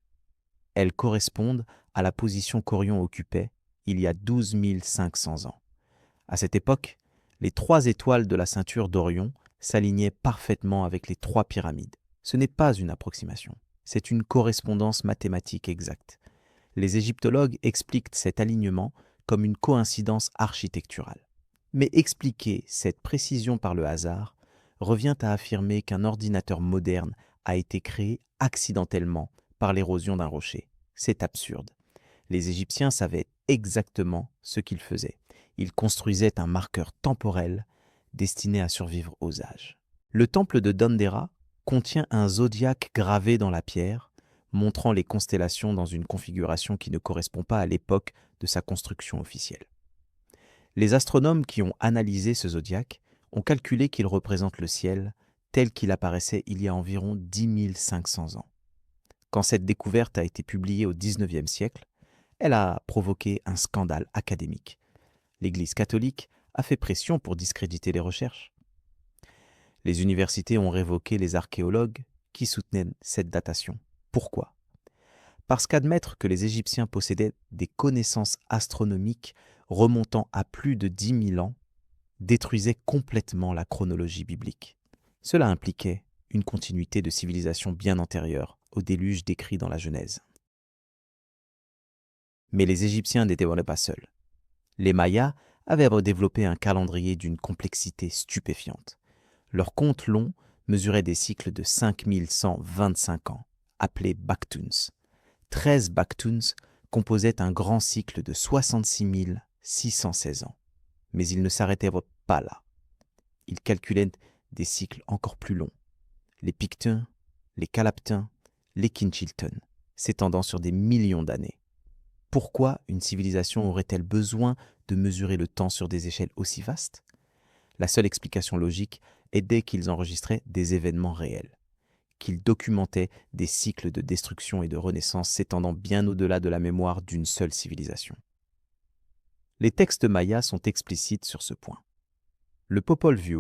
Elles correspondent à la position qu'Orion occupait il y a 12 500 ans. À cette époque, les 3 étoiles de la ceinture d'Orion s'alignaient parfaitement avec les 3 pyramides. Ce n'est pas une approximation, c'est une correspondance mathématique exacte. Les égyptologues expliquent cet alignement comme une coïncidence architecturale. Mais expliquer cette précision par le hasard revient à affirmer qu'un ordinateur moderne a été créé accidentellement par l'érosion d'un rocher. C'est absurde. Les Égyptiens savaient exactement ce qu'ils faisaient. Ils construisaient un marqueur temporel destiné à survivre aux âges. Le temple de Dendera contient un zodiaque gravé dans la pierre, montrant les constellations dans une configuration qui ne correspond pas à l'époque de sa construction officielle. Les astronomes qui ont analysé ce zodiaque ont calculé qu'il représente le ciel tel qu'il apparaissait il y a environ 10 500 ans. Quand cette découverte a été publiée au XIXe siècle, elle a provoqué un scandale académique. L'Église catholique a fait pression pour discréditer les recherches. Les universités ont révoqué les archéologues qui soutenaient cette datation. Pourquoi ? Parce qu'admettre que les Égyptiens possédaient des connaissances astronomiques remontant à plus de 10 000 ans détruisait complètement la chronologie biblique. Cela impliquait une continuité de civilisation bien antérieure au déluge décrit dans la Genèse. Mais les Égyptiens n'étaient pas seuls. Les Mayas avaient développé un calendrier d'une complexité stupéfiante. Leur compte long mesurait des cycles de 5125 ans, appelés Baktuns. 13 Baktuns composaient un grand cycle de 66 616 ans. Mais ils ne s'arrêtaient pas là. Ils calculaient des cycles encore plus longs. Les Pictins, les Kalaptins, les Kinchiltons, s'étendant sur des millions d'années. Pourquoi une civilisation aurait-elle besoin de mesurer le temps sur des échelles aussi vastes ? La seule explication logique est dès qu'ils enregistraient des événements réels, qu'ils documentaient des cycles de destruction et de renaissance s'étendant bien au-delà de la mémoire d'une seule civilisation. Les textes mayas sont explicites sur ce point. Le Popol Vuh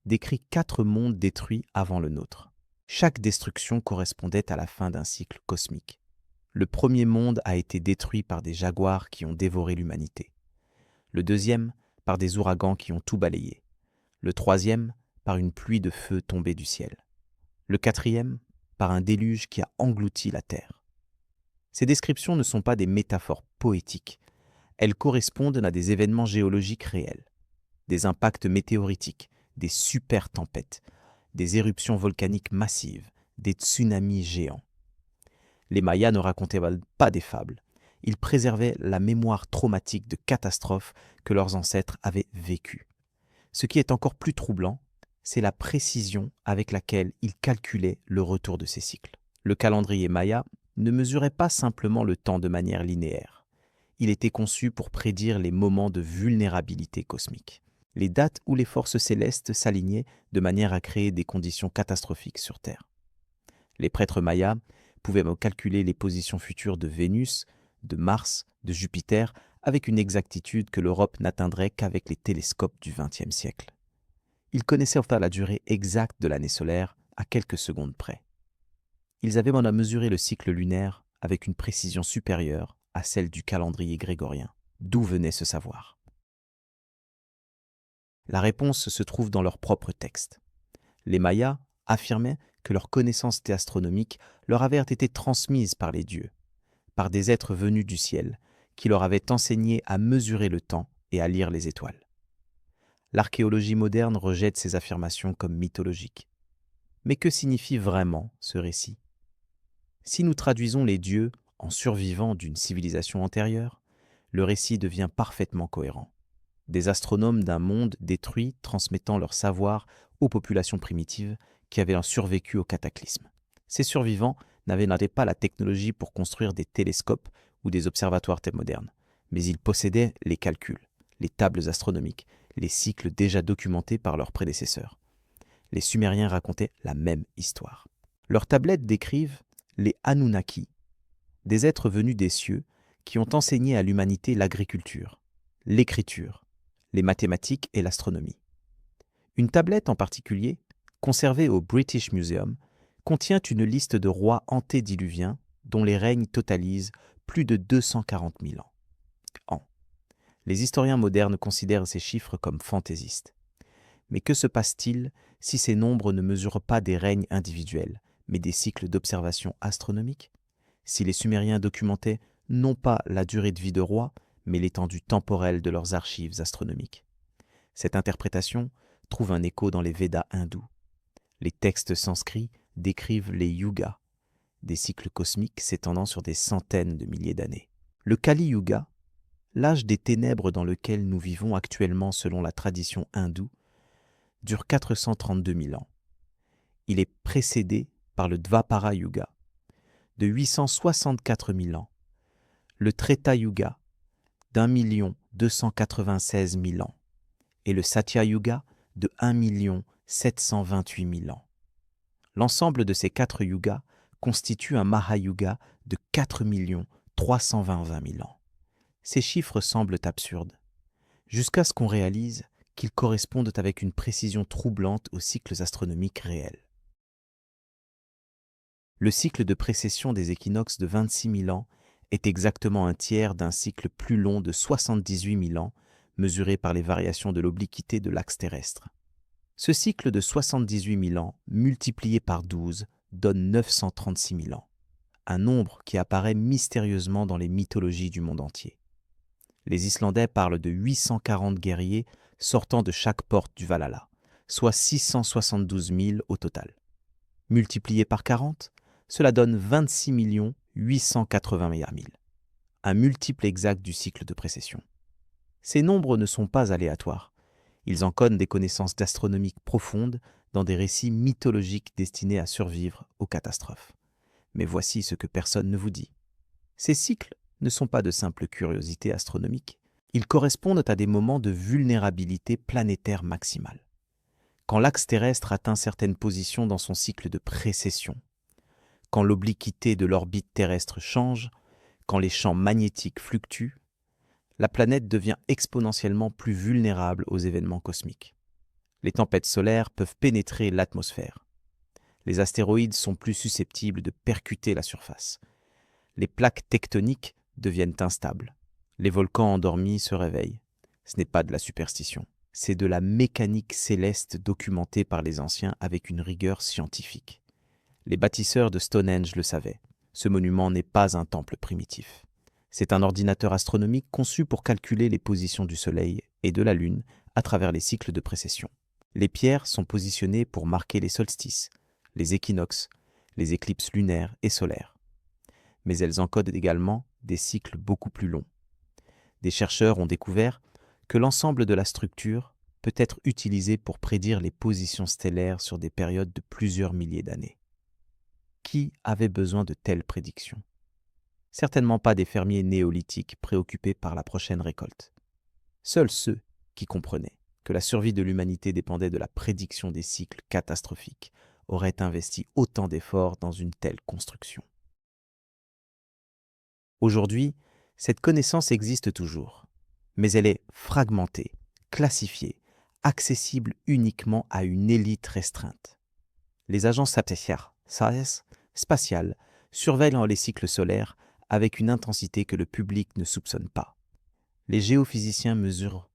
décrit 4 mondes détruits avant le nôtre. Chaque destruction correspondait à la fin d'un cycle cosmique. Le premier monde a été détruit par des jaguars qui ont dévoré l'humanité. Le deuxième, par des ouragans qui ont tout balayé. Le troisième, par une pluie de feu tombée du ciel. Le quatrième, par un déluge qui a englouti la terre. Ces descriptions ne sont pas des métaphores poétiques. Elles correspondent à des événements géologiques réels. Des impacts météoritiques, des super tempêtes, des éruptions volcaniques massives, des tsunamis géants. Les Mayas ne racontaient pas des fables. Ils préservaient la mémoire traumatique de catastrophes que leurs ancêtres avaient vécues. Ce qui est encore plus troublant, c'est la précision avec laquelle ils calculaient le retour de ces cycles. Le calendrier Maya ne mesurait pas simplement le temps de manière linéaire. Il était conçu pour prédire les moments de vulnérabilité cosmique, les dates où les forces célestes s'alignaient de manière à créer des conditions catastrophiques sur Terre. Les prêtres mayas pouvaient calculer les positions futures de Vénus, de Mars, de Jupiter, avec une exactitude que l'Europe n'atteindrait qu'avec les télescopes du XXe siècle. Ils connaissaient enfin la durée exacte de l'année solaire à quelques secondes près. Ils avaient même à mesurer le cycle lunaire avec une précision supérieure à celle du calendrier grégorien. D'où venait ce savoir? La réponse se trouve dans leur propre texte. Les Mayas affirmaient que leurs connaissances astronomiques leur avaient été transmises par les dieux, par des êtres venus du ciel, qui leur avaient enseigné à mesurer le temps et à lire les étoiles. L'archéologie moderne rejette ces affirmations comme mythologiques. Mais que signifie vraiment ce récit? Si nous traduisons les dieux en survivants d'une civilisation antérieure, le récit devient parfaitement cohérent. Des astronomes d'un monde détruit transmettant leur savoir aux populations primitives qui avaient survécu au cataclysme. Ces survivants n'avaient pas la technologie pour construire des télescopes ou des observatoires modernes, mais ils possédaient les calculs, les tables astronomiques, les cycles déjà documentés par leurs prédécesseurs. Les Sumériens racontaient la même histoire. Leurs tablettes décrivent les Anunnaki, des êtres venus des cieux qui ont enseigné à l'humanité l'agriculture, l'écriture, les mathématiques et l'astronomie. Une tablette en particulier, conservée au British Museum, contient une liste de rois antédiluviens dont les règnes totalisent plus de 240 000 ans. Les historiens modernes considèrent ces chiffres comme fantaisistes. Mais que se passe-t-il si ces nombres ne mesurent pas des règnes individuels, mais des cycles d'observation astronomique? Si les Sumériens documentaient non pas la durée de vie de rois, mais l'étendue temporelle de leurs archives astronomiques. Cette interprétation trouve un écho dans les Védas hindous. Les textes sanscrits décrivent les yugas, des cycles cosmiques s'étendant sur des centaines de milliers d'années. Le Kali Yuga, l'âge des ténèbres dans lequel nous vivons actuellement selon la tradition hindoue, dure 432 000 ans. Il est précédé par le Dvapara Yuga, de 864 000 ans, le Treta Yuga, d'1 296 000 ans, et le Satya Yuga, de 1 728 000 ans. L'ensemble de ces 4 yugas constitue un Mahayuga de 4 320 000 ans. Ces chiffres semblent absurdes, jusqu'à ce qu'on réalise qu'ils correspondent avec une précision troublante aux cycles astronomiques réels. Le cycle de précession des équinoxes de 26 000 ans est exactement un tiers d'un cycle plus long de 78 000 ans, mesuré par les variations de l'obliquité de l'axe terrestre. Ce cycle de 78 000 ans, multiplié par 12, donne 936 000 ans, un nombre qui apparaît mystérieusement dans les mythologies du monde entier. Les Islandais parlent de 840 guerriers sortant de chaque porte du Valhalla, soit 672 000 au total. Multiplié par 40, cela donne 26 880 000, un multiple exact du cycle de précession. Ces nombres ne sont pas aléatoires. Ils encodent des connaissances d'astronomique profondes dans des récits mythologiques destinés à survivre aux catastrophes. Mais voici ce que personne ne vous dit. Ces cycles ne sont pas de simples curiosités astronomiques. Ils correspondent à des moments de vulnérabilité planétaire maximale. Quand l'axe terrestre atteint certaines positions dans son cycle de précession, quand l'obliquité de l'orbite terrestre change, quand les champs magnétiques fluctuent, la planète devient exponentiellement plus vulnérable aux événements cosmiques. Les tempêtes solaires peuvent pénétrer l'atmosphère. Les astéroïdes sont plus susceptibles de percuter la surface. Les plaques tectoniques deviennent instables. Les volcans endormis se réveillent. Ce n'est pas de la superstition. C'est de la mécanique céleste documentée par les anciens avec une rigueur scientifique. Les bâtisseurs de Stonehenge le savaient. Ce monument n'est pas un temple primitif. C'est un ordinateur astronomique conçu pour calculer les positions du Soleil et de la Lune à travers les cycles de précession. Les pierres sont positionnées pour marquer les solstices, les équinoxes, les éclipses lunaires et solaires. Mais elles encodent également des cycles beaucoup plus longs. Des chercheurs ont découvert que l'ensemble de la structure peut être utilisé pour prédire les positions stellaires sur des périodes de plusieurs milliers d'années. Qui avait besoin de telles prédictions? Certainement pas des fermiers néolithiques préoccupés par la prochaine récolte. Seuls ceux qui comprenaient que la survie de l'humanité dépendait de la prédiction des cycles catastrophiques auraient investi autant d'efforts dans une telle construction. Aujourd'hui, cette connaissance existe toujours, mais elle est fragmentée, classifiée, accessible uniquement à une élite restreinte. Les agences spatiales surveillent les cycles solaires avec une intensité que le public ne soupçonne pas. Les géophysiciens mesurent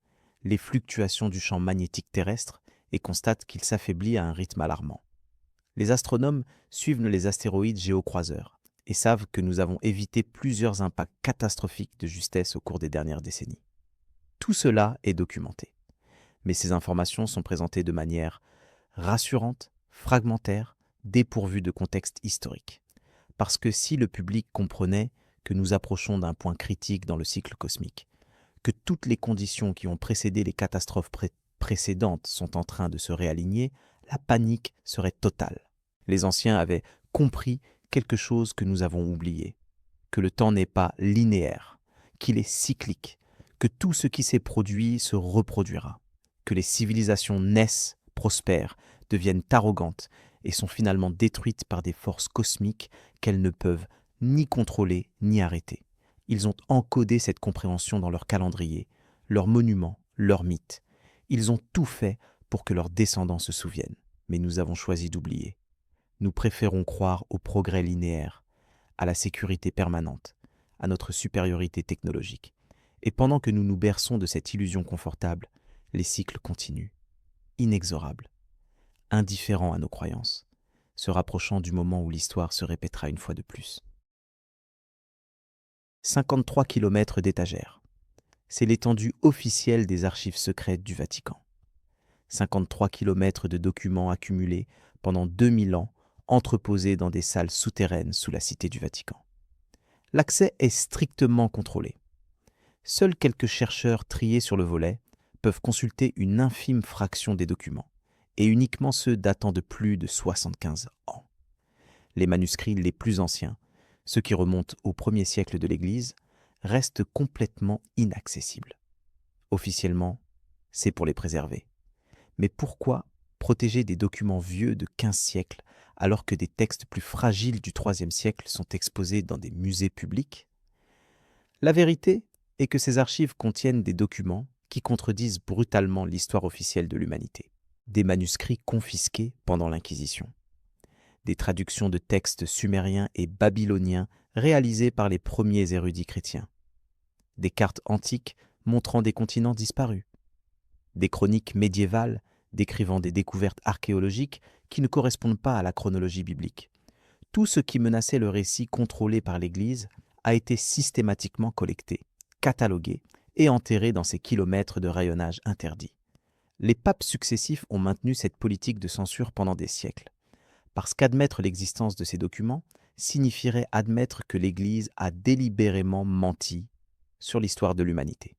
les fluctuations du champ magnétique terrestre et constatent qu'il s'affaiblit à un rythme alarmant. Les astronomes suivent les astéroïdes géocroiseurs et savent que nous avons évité plusieurs impacts catastrophiques de justesse au cours des dernières décennies. Tout cela est documenté, mais ces informations sont présentées de manière rassurante, fragmentaire, dépourvue de contexte historique. Parce que si le public comprenait que nous approchons d'un point critique dans le cycle cosmique, que toutes les conditions qui ont précédé les catastrophes précédentes sont en train de se réaligner, la panique serait totale. Les anciens avaient compris quelque chose que nous avons oublié, que le temps n'est pas linéaire, qu'il est cyclique, que tout ce qui s'est produit se reproduira, que les civilisations naissent, prospèrent, deviennent arrogantes et sont finalement détruites par des forces cosmiques qu'elles ne peuvent ni contrôler ni arrêter. Ils ont encodé cette compréhension dans leur calendrier, leurs monuments, leurs mythes. Ils ont tout fait pour que leurs descendants se souviennent, mais nous avons choisi d'oublier. Nous préférons croire au progrès linéaire, à la sécurité permanente, à notre supériorité technologique. Et pendant que nous nous berçons de cette illusion confortable, les cycles continuent, inexorables, indifférents à nos croyances, se rapprochant du moment où l'histoire se répétera une fois de plus. 53 km d'étagères. C'est l'étendue officielle des archives secrètes du Vatican. 53 km de documents accumulés pendant 2000 ans, entreposés dans des salles souterraines sous la cité du Vatican. L'accès est strictement contrôlé. Seuls quelques chercheurs triés sur le volet peuvent consulter une infime fraction des documents, et uniquement ceux datant de plus de 75 ans. Les manuscrits les plus anciens, ceux qui remontent au 1er siècle de l'Église, restent complètement inaccessibles. Officiellement, c'est pour les préserver. Mais pourquoi protéger des documents vieux de 15 siècles alors que des textes plus fragiles du IIIe siècle sont exposés dans des musées publics? La vérité est que ces archives contiennent des documents qui contredisent brutalement l'histoire officielle de l'humanité. Des manuscrits confisqués pendant l'Inquisition. Des traductions de textes sumériens et babyloniens réalisées par les premiers érudits chrétiens. Des cartes antiques montrant des continents disparus. Des chroniques médiévales décrivant des découvertes archéologiques qui ne correspondent pas à la chronologie biblique. Tout ce qui menaçait le récit contrôlé par l'Église a été systématiquement collecté, catalogué et enterré dans ces kilomètres de rayonnage interdit. Les papes successifs ont maintenu cette politique de censure pendant des siècles, parce qu'admettre l'existence de ces documents signifierait admettre que l'Église a délibérément menti sur l'histoire de l'humanité.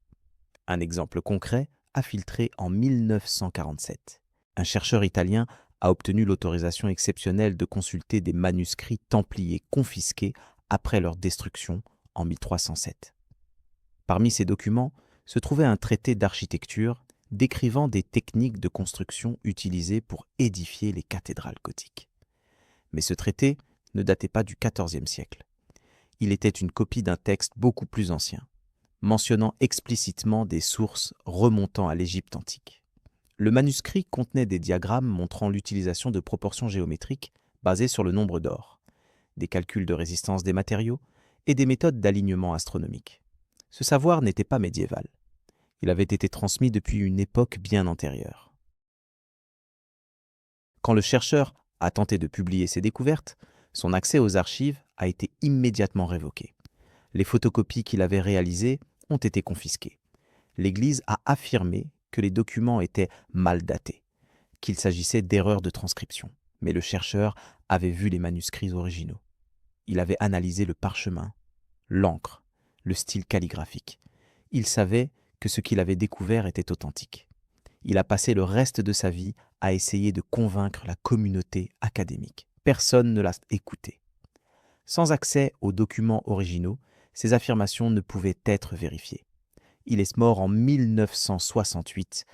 Un exemple concret a filtré en 1947. Un chercheur italien a obtenu l'autorisation exceptionnelle de consulter des manuscrits templiers confisqués après leur destruction en 1307. Parmi ces documents se trouvait un traité d'architecture décrivant des techniques de construction utilisées pour édifier les cathédrales gothiques. Mais ce traité ne datait pas du XIVe siècle. Il était une copie d'un texte beaucoup plus ancien, mentionnant explicitement des sources remontant à l'Égypte antique. Le manuscrit contenait des diagrammes montrant l'utilisation de proportions géométriques basées sur le nombre d'or, des calculs de résistance des matériaux et des méthodes d'alignement astronomique. Ce savoir n'était pas médiéval. Il avait été transmis depuis une époque bien antérieure. Quand le chercheur a tenté de publier ses découvertes, son accès aux archives a été immédiatement révoqué. Les photocopies qu'il avait réalisées ont été confisquées. L'Église a affirmé que les documents étaient mal datés, qu'il s'agissait d'erreurs de transcription. Mais le chercheur avait vu les manuscrits originaux. Il avait analysé le parchemin, l'encre, le style calligraphique. Il savait que ce qu'il avait découvert était authentique. Il a passé le reste de sa vie à essayer de convaincre la communauté académique. Personne ne l'a écouté. Sans accès aux documents originaux, ses affirmations ne pouvaient être vérifiées. Il est mort en 1968,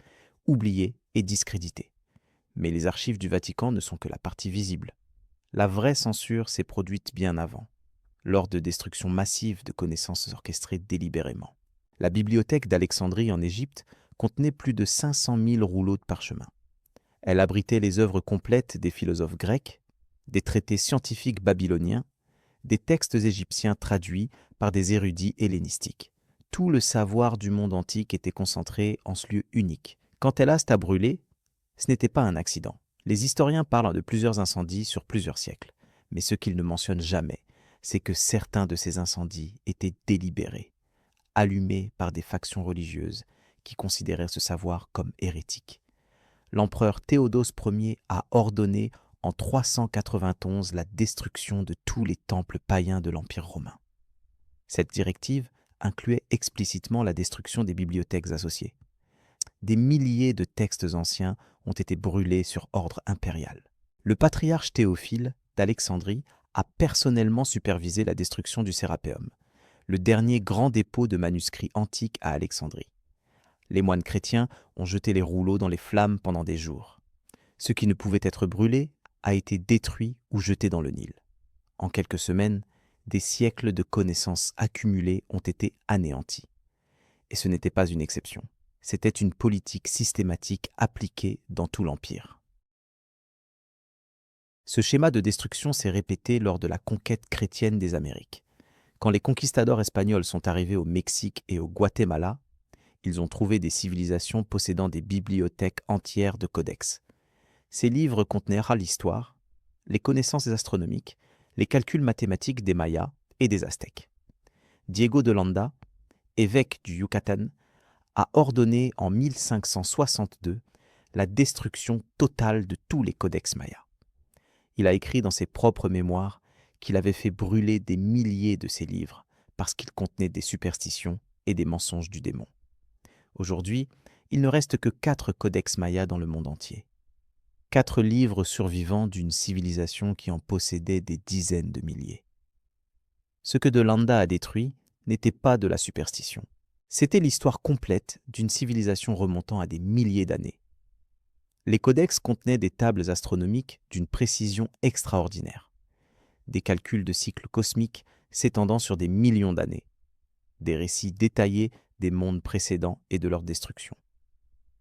oublié et discrédité. Mais les archives du Vatican ne sont que la partie visible. La vraie censure s'est produite bien avant, lors de destructions massives de connaissances orchestrées délibérément. La bibliothèque d'Alexandrie en Égypte contenait plus de 500 000 rouleaux de parchemin. Elle abritait les œuvres complètes des philosophes grecs, des traités scientifiques babyloniens, des textes égyptiens traduits par des érudits hellénistiques. Tout le savoir du monde antique était concentré en ce lieu unique. Quand Elast a brûlé, ce n'était pas un accident. Les historiens parlent de plusieurs incendies sur plusieurs siècles, mais ce qu'ils ne mentionnent jamais, c'est que certains de ces incendies étaient délibérés, allumés par des factions religieuses qui considéraient ce savoir comme hérétique. L'empereur Théodose Ier a ordonné en 391 la destruction de tous les temples païens de l'Empire romain. Cette directive incluait explicitement la destruction des bibliothèques associées. Des milliers de textes anciens ont été brûlés sur ordre impérial. Le patriarche Théophile d'Alexandrie a personnellement supervisé la destruction du Sérapéum, le dernier grand dépôt de manuscrits antiques à Alexandrie. Les moines chrétiens ont jeté les rouleaux dans les flammes pendant des jours. Ce qui ne pouvait être brûlé a été détruit ou jeté dans le Nil. En quelques semaines, des siècles de connaissances accumulées ont été anéantis. Et ce n'était pas une exception. C'était une politique systématique appliquée dans tout l'Empire. Ce schéma de destruction s'est répété lors de la conquête chrétienne des Amériques. Quand les conquistadors espagnols sont arrivés au Mexique et au Guatemala, ils ont trouvé des civilisations possédant des bibliothèques entières de codex. Ces livres contenaient l'histoire, les connaissances astronomiques, les calculs mathématiques des Mayas et des Aztèques. Diego de Landa, évêque du Yucatan, a ordonné en 1562 la destruction totale de tous les codex mayas. Il a écrit dans ses propres mémoires qu'il avait fait brûler des milliers de ces livres parce qu'ils contenaient des superstitions et des mensonges du démon. Aujourd'hui, il ne reste que 4 codex mayas dans le monde entier. 4 livres survivants d'une civilisation qui en possédait des dizaines de milliers. Ce que de Landa a détruit n'était pas de la superstition. C'était l'histoire complète d'une civilisation remontant à des milliers d'années. Les codex contenaient des tables astronomiques d'une précision extraordinaire, des calculs de cycles cosmiques s'étendant sur des millions d'années, des récits détaillés des mondes précédents et de leur destruction.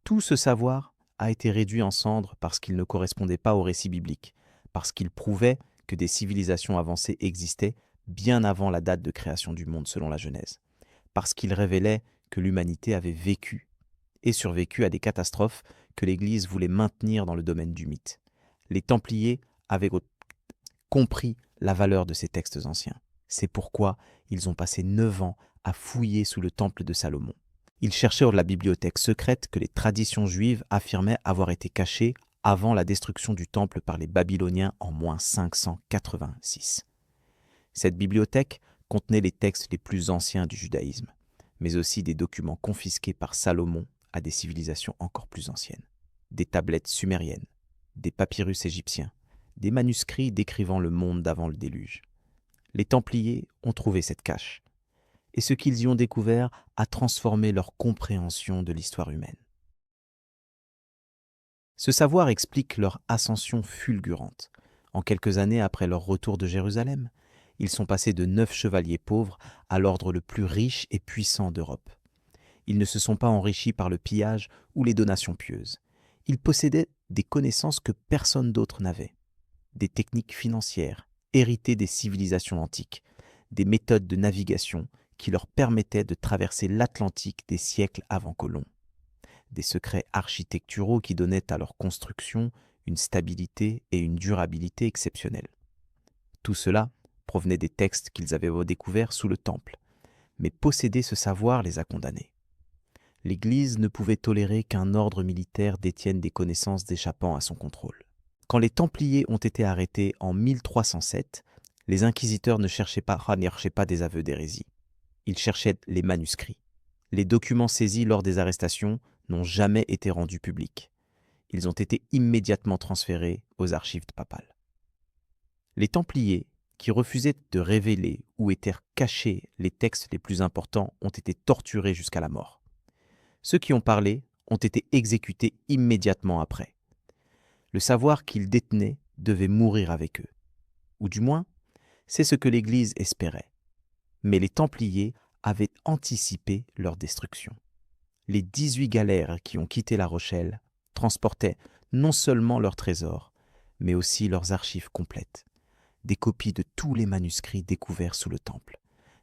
Tout ce savoir a été réduit en cendres parce qu'il ne correspondait pas au récit biblique, parce qu'il prouvait que des civilisations avancées existaient bien avant la date de création du monde selon la Genèse, parce qu'il révélait que l'humanité avait vécu et survécu à des catastrophes que l'Église voulait maintenir dans le domaine du mythe. Les Templiers avaient compris la valeur de ces textes anciens. C'est pourquoi ils ont passé 9 ans à fouiller sous le temple de Salomon. Ils cherchaient la bibliothèque secrète que les traditions juives affirmaient avoir été cachée avant la destruction du temple par les Babyloniens en -586. Cette bibliothèque contenait les textes les plus anciens du judaïsme, mais aussi des documents confisqués par Salomon à des civilisations encore plus anciennes. Des tablettes sumériennes, des papyrus égyptiens, des manuscrits décrivant le monde d'avant le déluge. Les Templiers ont trouvé cette cache, et ce qu'ils y ont découvert a transformé leur compréhension de l'histoire humaine. Ce savoir explique leur ascension fulgurante. En quelques années après leur retour de Jérusalem, ils sont passés de 9 chevaliers pauvres à l'ordre le plus riche et puissant d'Europe. Ils ne se sont pas enrichis par le pillage ou les donations pieuses. Ils possédaient des connaissances que personne d'autre n'avait. Des techniques financières, héritées des civilisations antiques, des méthodes de navigation qui leur permettaient de traverser l'Atlantique des siècles avant Colomb, des secrets architecturaux qui donnaient à leur construction une stabilité et une durabilité exceptionnelles. Tout cela provenait des textes qu'ils avaient redécouverts sous le Temple, mais posséder ce savoir les a condamnés. L'Église ne pouvait tolérer qu'un ordre militaire détienne des connaissances échappant à son contrôle. Quand les Templiers ont été arrêtés en 1307, les inquisiteurs ne cherchaient pas des aveux d'hérésie. Ils cherchaient les manuscrits. Les documents saisis lors des arrestations n'ont jamais été rendus publics. Ils ont été immédiatement transférés aux archives papales. Les Templiers, qui refusaient de révéler où étaient cachés les textes les plus importants, ont été torturés jusqu'à la mort. Ceux qui ont parlé ont été exécutés immédiatement après. Le savoir qu'ils détenaient devait mourir avec eux. Ou du moins, c'est ce que l'Église espérait. Mais les Templiers avaient anticipé leur destruction. Les 18 galères qui ont quitté La Rochelle transportaient non seulement leurs trésors, mais aussi leurs archives complètes, des copies de tous les manuscrits découverts sous le temple,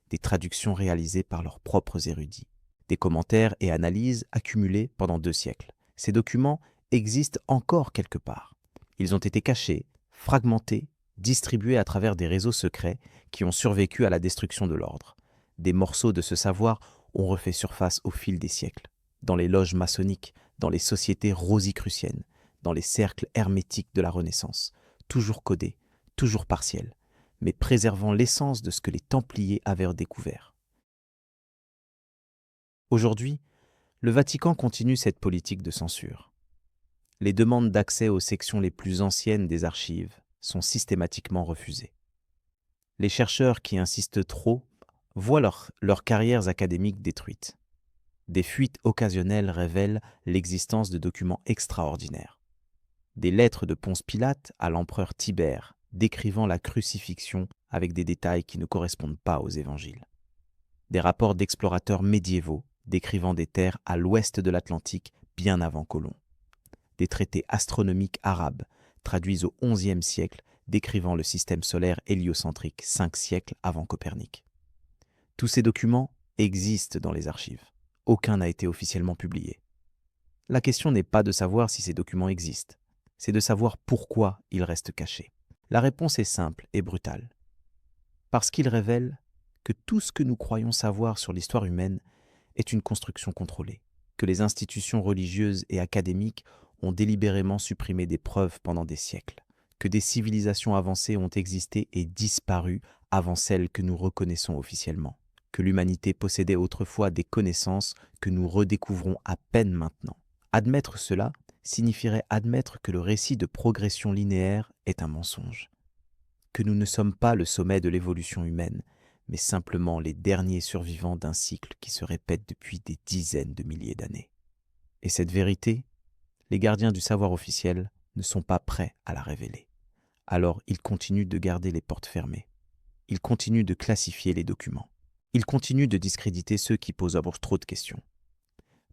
des traductions réalisées par leurs propres érudits, des commentaires et analyses accumulés pendant 2 siècles. Ces documents existent encore quelque part. Ils ont été cachés, fragmentés, distribués à travers des réseaux secrets qui ont survécu à la destruction de l'ordre. Des morceaux de ce savoir ont refait surface au fil des siècles, dans les loges maçonniques, dans les sociétés rosicruciennes, dans les cercles hermétiques de la Renaissance, toujours codés, toujours partiels, mais préservant l'essence de ce que les Templiers avaient découvert. Aujourd'hui, le Vatican continue cette politique de censure. Les demandes d'accès aux sections les plus anciennes des archives sont systématiquement refusées. Les chercheurs qui insistent trop voient leurs carrières académiques détruites. Des fuites occasionnelles révèlent l'existence de documents extraordinaires. Des lettres de Ponce Pilate à l'empereur Tibère décrivant la crucifixion avec des détails qui ne correspondent pas aux évangiles. Des rapports d'explorateurs médiévaux décrivant des terres à l'ouest de l'Atlantique bien avant Colomb. Des traités astronomiques arabes traduits au XIe siècle décrivant le système solaire héliocentrique 5 siècles avant Copernic. Tous ces documents existent dans les archives. Aucun n'a été officiellement publié. La question n'est pas de savoir si ces documents existent, c'est de savoir pourquoi ils restent cachés. La réponse est simple et brutale. Parce qu'ils révèlent que tout ce que nous croyons savoir sur l'histoire humaine est une construction contrôlée, que les institutions religieuses et académiques ont délibérément supprimé des preuves pendant des siècles, que des civilisations avancées ont existé et disparu avant celles que nous reconnaissons officiellement, que l'humanité possédait autrefois des connaissances que nous redécouvrons à peine maintenant. Admettre cela signifierait admettre que le récit de progression linéaire est un mensonge, que nous ne sommes pas le sommet de l'évolution humaine, mais simplement les derniers survivants d'un cycle qui se répète depuis des dizaines de milliers d'années. Et cette vérité, les gardiens du savoir officiel ne sont pas prêts à la révéler. Alors ils continuent de garder les portes fermées. Ils continuent de classifier les documents. Ils continuent de discréditer ceux qui posent d'abord trop de questions.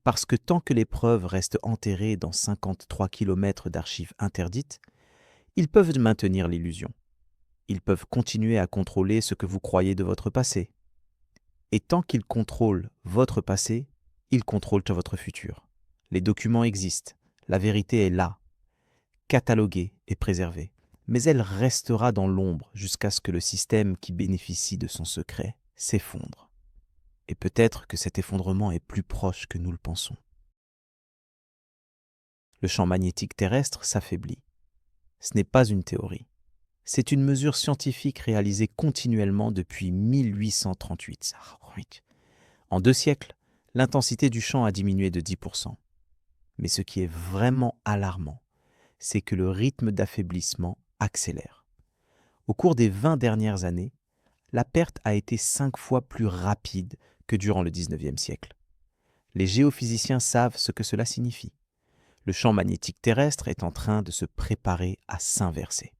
Parce que tant que les preuves restent enterrées dans 53 km d'archives interdites, ils peuvent maintenir l'illusion. Ils peuvent continuer à contrôler ce que vous croyez de votre passé. Et tant qu'ils contrôlent votre passé, ils contrôlent votre futur. Les documents existent, la vérité est là, cataloguée et préservée. Mais elle restera dans l'ombre jusqu'à ce que le système qui bénéficie de son secret s'effondre. Et peut-être que cet effondrement est plus proche que nous le pensons. Le champ magnétique terrestre s'affaiblit. Ce n'est pas une théorie. C'est une mesure scientifique réalisée continuellement depuis 1838. En 2 siècles, l'intensité du champ a diminué de 10%. Mais ce qui est vraiment alarmant, c'est que le rythme d'affaiblissement accélère. Au cours des 20 dernières années, la perte a été 5 fois plus rapide que durant le XIXe siècle. Les géophysiciens savent ce que cela signifie. Le champ magnétique terrestre est en train de se préparer à s'inverser.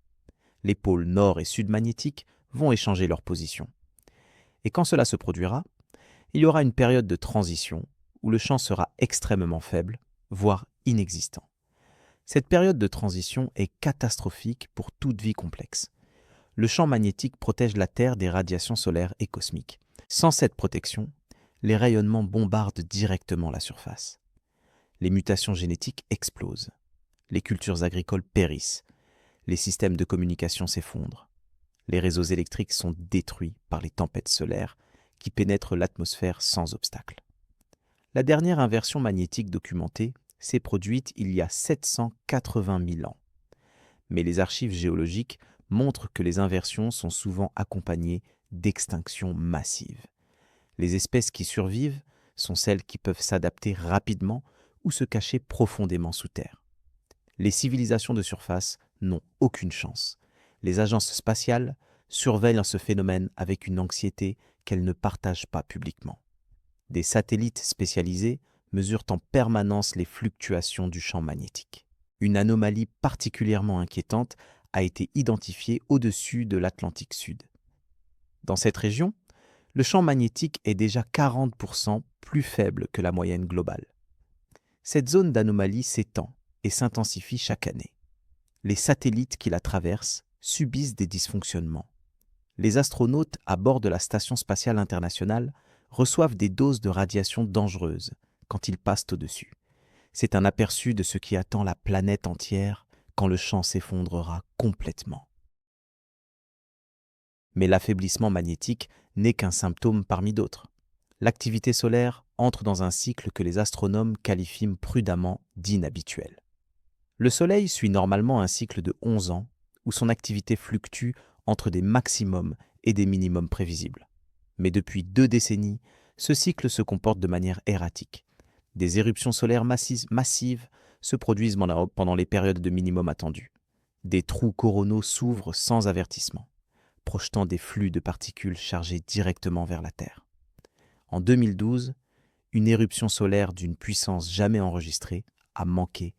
Les pôles nord et sud magnétiques vont échanger leur position. Et quand cela se produira, il y aura une période de transition où le champ sera extrêmement faible, voire inexistant. Cette période de transition est catastrophique pour toute vie complexe. Le champ magnétique protège la Terre des radiations solaires et cosmiques. Sans cette protection, les rayonnements bombardent directement la surface. Les mutations génétiques explosent. Les cultures agricoles périssent. Les systèmes de communication s'effondrent. Les réseaux électriques sont détruits par les tempêtes solaires qui pénètrent l'atmosphère sans obstacle. La dernière inversion magnétique documentée s'est produite il y a 780 000 ans. Mais les archives géologiques montrent que les inversions sont souvent accompagnées d'extinctions massives. Les espèces qui survivent sont celles qui peuvent s'adapter rapidement ou se cacher profondément sous terre. Les civilisations de surface n'ont aucune chance. Les agences spatiales surveillent ce phénomène avec une anxiété qu'elles ne partagent pas publiquement. Des satellites spécialisés mesurent en permanence les fluctuations du champ magnétique. Une anomalie particulièrement inquiétante a été identifiée au-dessus de l'Atlantique Sud. Dans cette région, le champ magnétique est déjà 40% plus faible que la moyenne globale. Cette zone d'anomalie s'étend et s'intensifie chaque année. Les satellites qui la traversent subissent des dysfonctionnements. Les astronautes à bord de la Station spatiale internationale reçoivent des doses de radiation dangereuses quand ils passent au-dessus. C'est un aperçu de ce qui attend la planète entière quand le champ s'effondrera complètement. Mais l'affaiblissement magnétique n'est qu'un symptôme parmi d'autres. L'activité solaire entre dans un cycle que les astronomes qualifient prudemment d'inhabituel. Le Soleil suit normalement un cycle de 11 ans où son activité fluctue entre des maximums et des minimums prévisibles. Mais depuis 2 décennies, ce cycle se comporte de manière erratique. Des éruptions solaires massives se produisent pendant les périodes de minimum attendues. Des trous coronaux s'ouvrent sans avertissement, projetant des flux de particules chargées directement vers la Terre. En 2012, une éruption solaire d'une puissance jamais enregistrée a manqué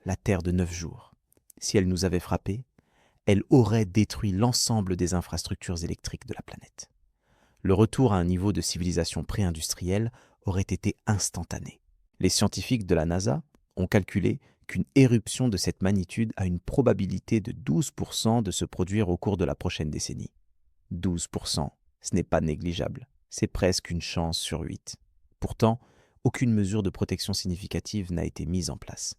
la Terre de 9 jours. Si elle nous avait frappés, elle aurait détruit l'ensemble des infrastructures électriques de la planète. Le retour à un niveau de civilisation pré-industrielle aurait été instantané. Les scientifiques de la NASA ont calculé qu'une éruption de cette magnitude a une probabilité de 12% de se produire au cours de la prochaine décennie. 12%, ce n'est pas négligeable, c'est presque une chance sur 8. Pourtant, aucune mesure de protection significative n'a été mise en place.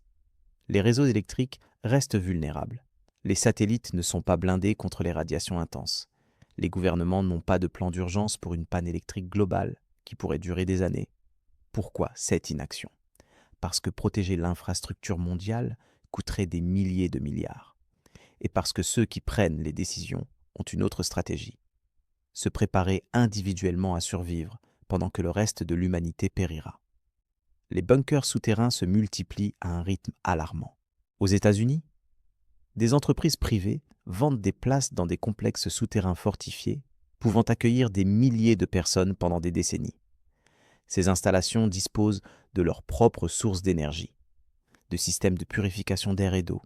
Les réseaux électriques restent vulnérables. Les satellites ne sont pas blindés contre les radiations intenses. Les gouvernements n'ont pas de plan d'urgence pour une panne électrique globale qui pourrait durer des années. Pourquoi cette inaction ? Parce que protéger l'infrastructure mondiale coûterait des milliers de milliards. Et parce que ceux qui prennent les décisions ont une autre stratégie. Se préparer individuellement à survivre pendant que le reste de l'humanité périra. Les bunkers souterrains se multiplient à un rythme alarmant. Aux États-Unis, des entreprises privées vendent des places dans des complexes souterrains fortifiés pouvant accueillir des milliers de personnes pendant des décennies. Ces installations disposent de leurs propres sources d'énergie, de systèmes de purification d'air et d'eau,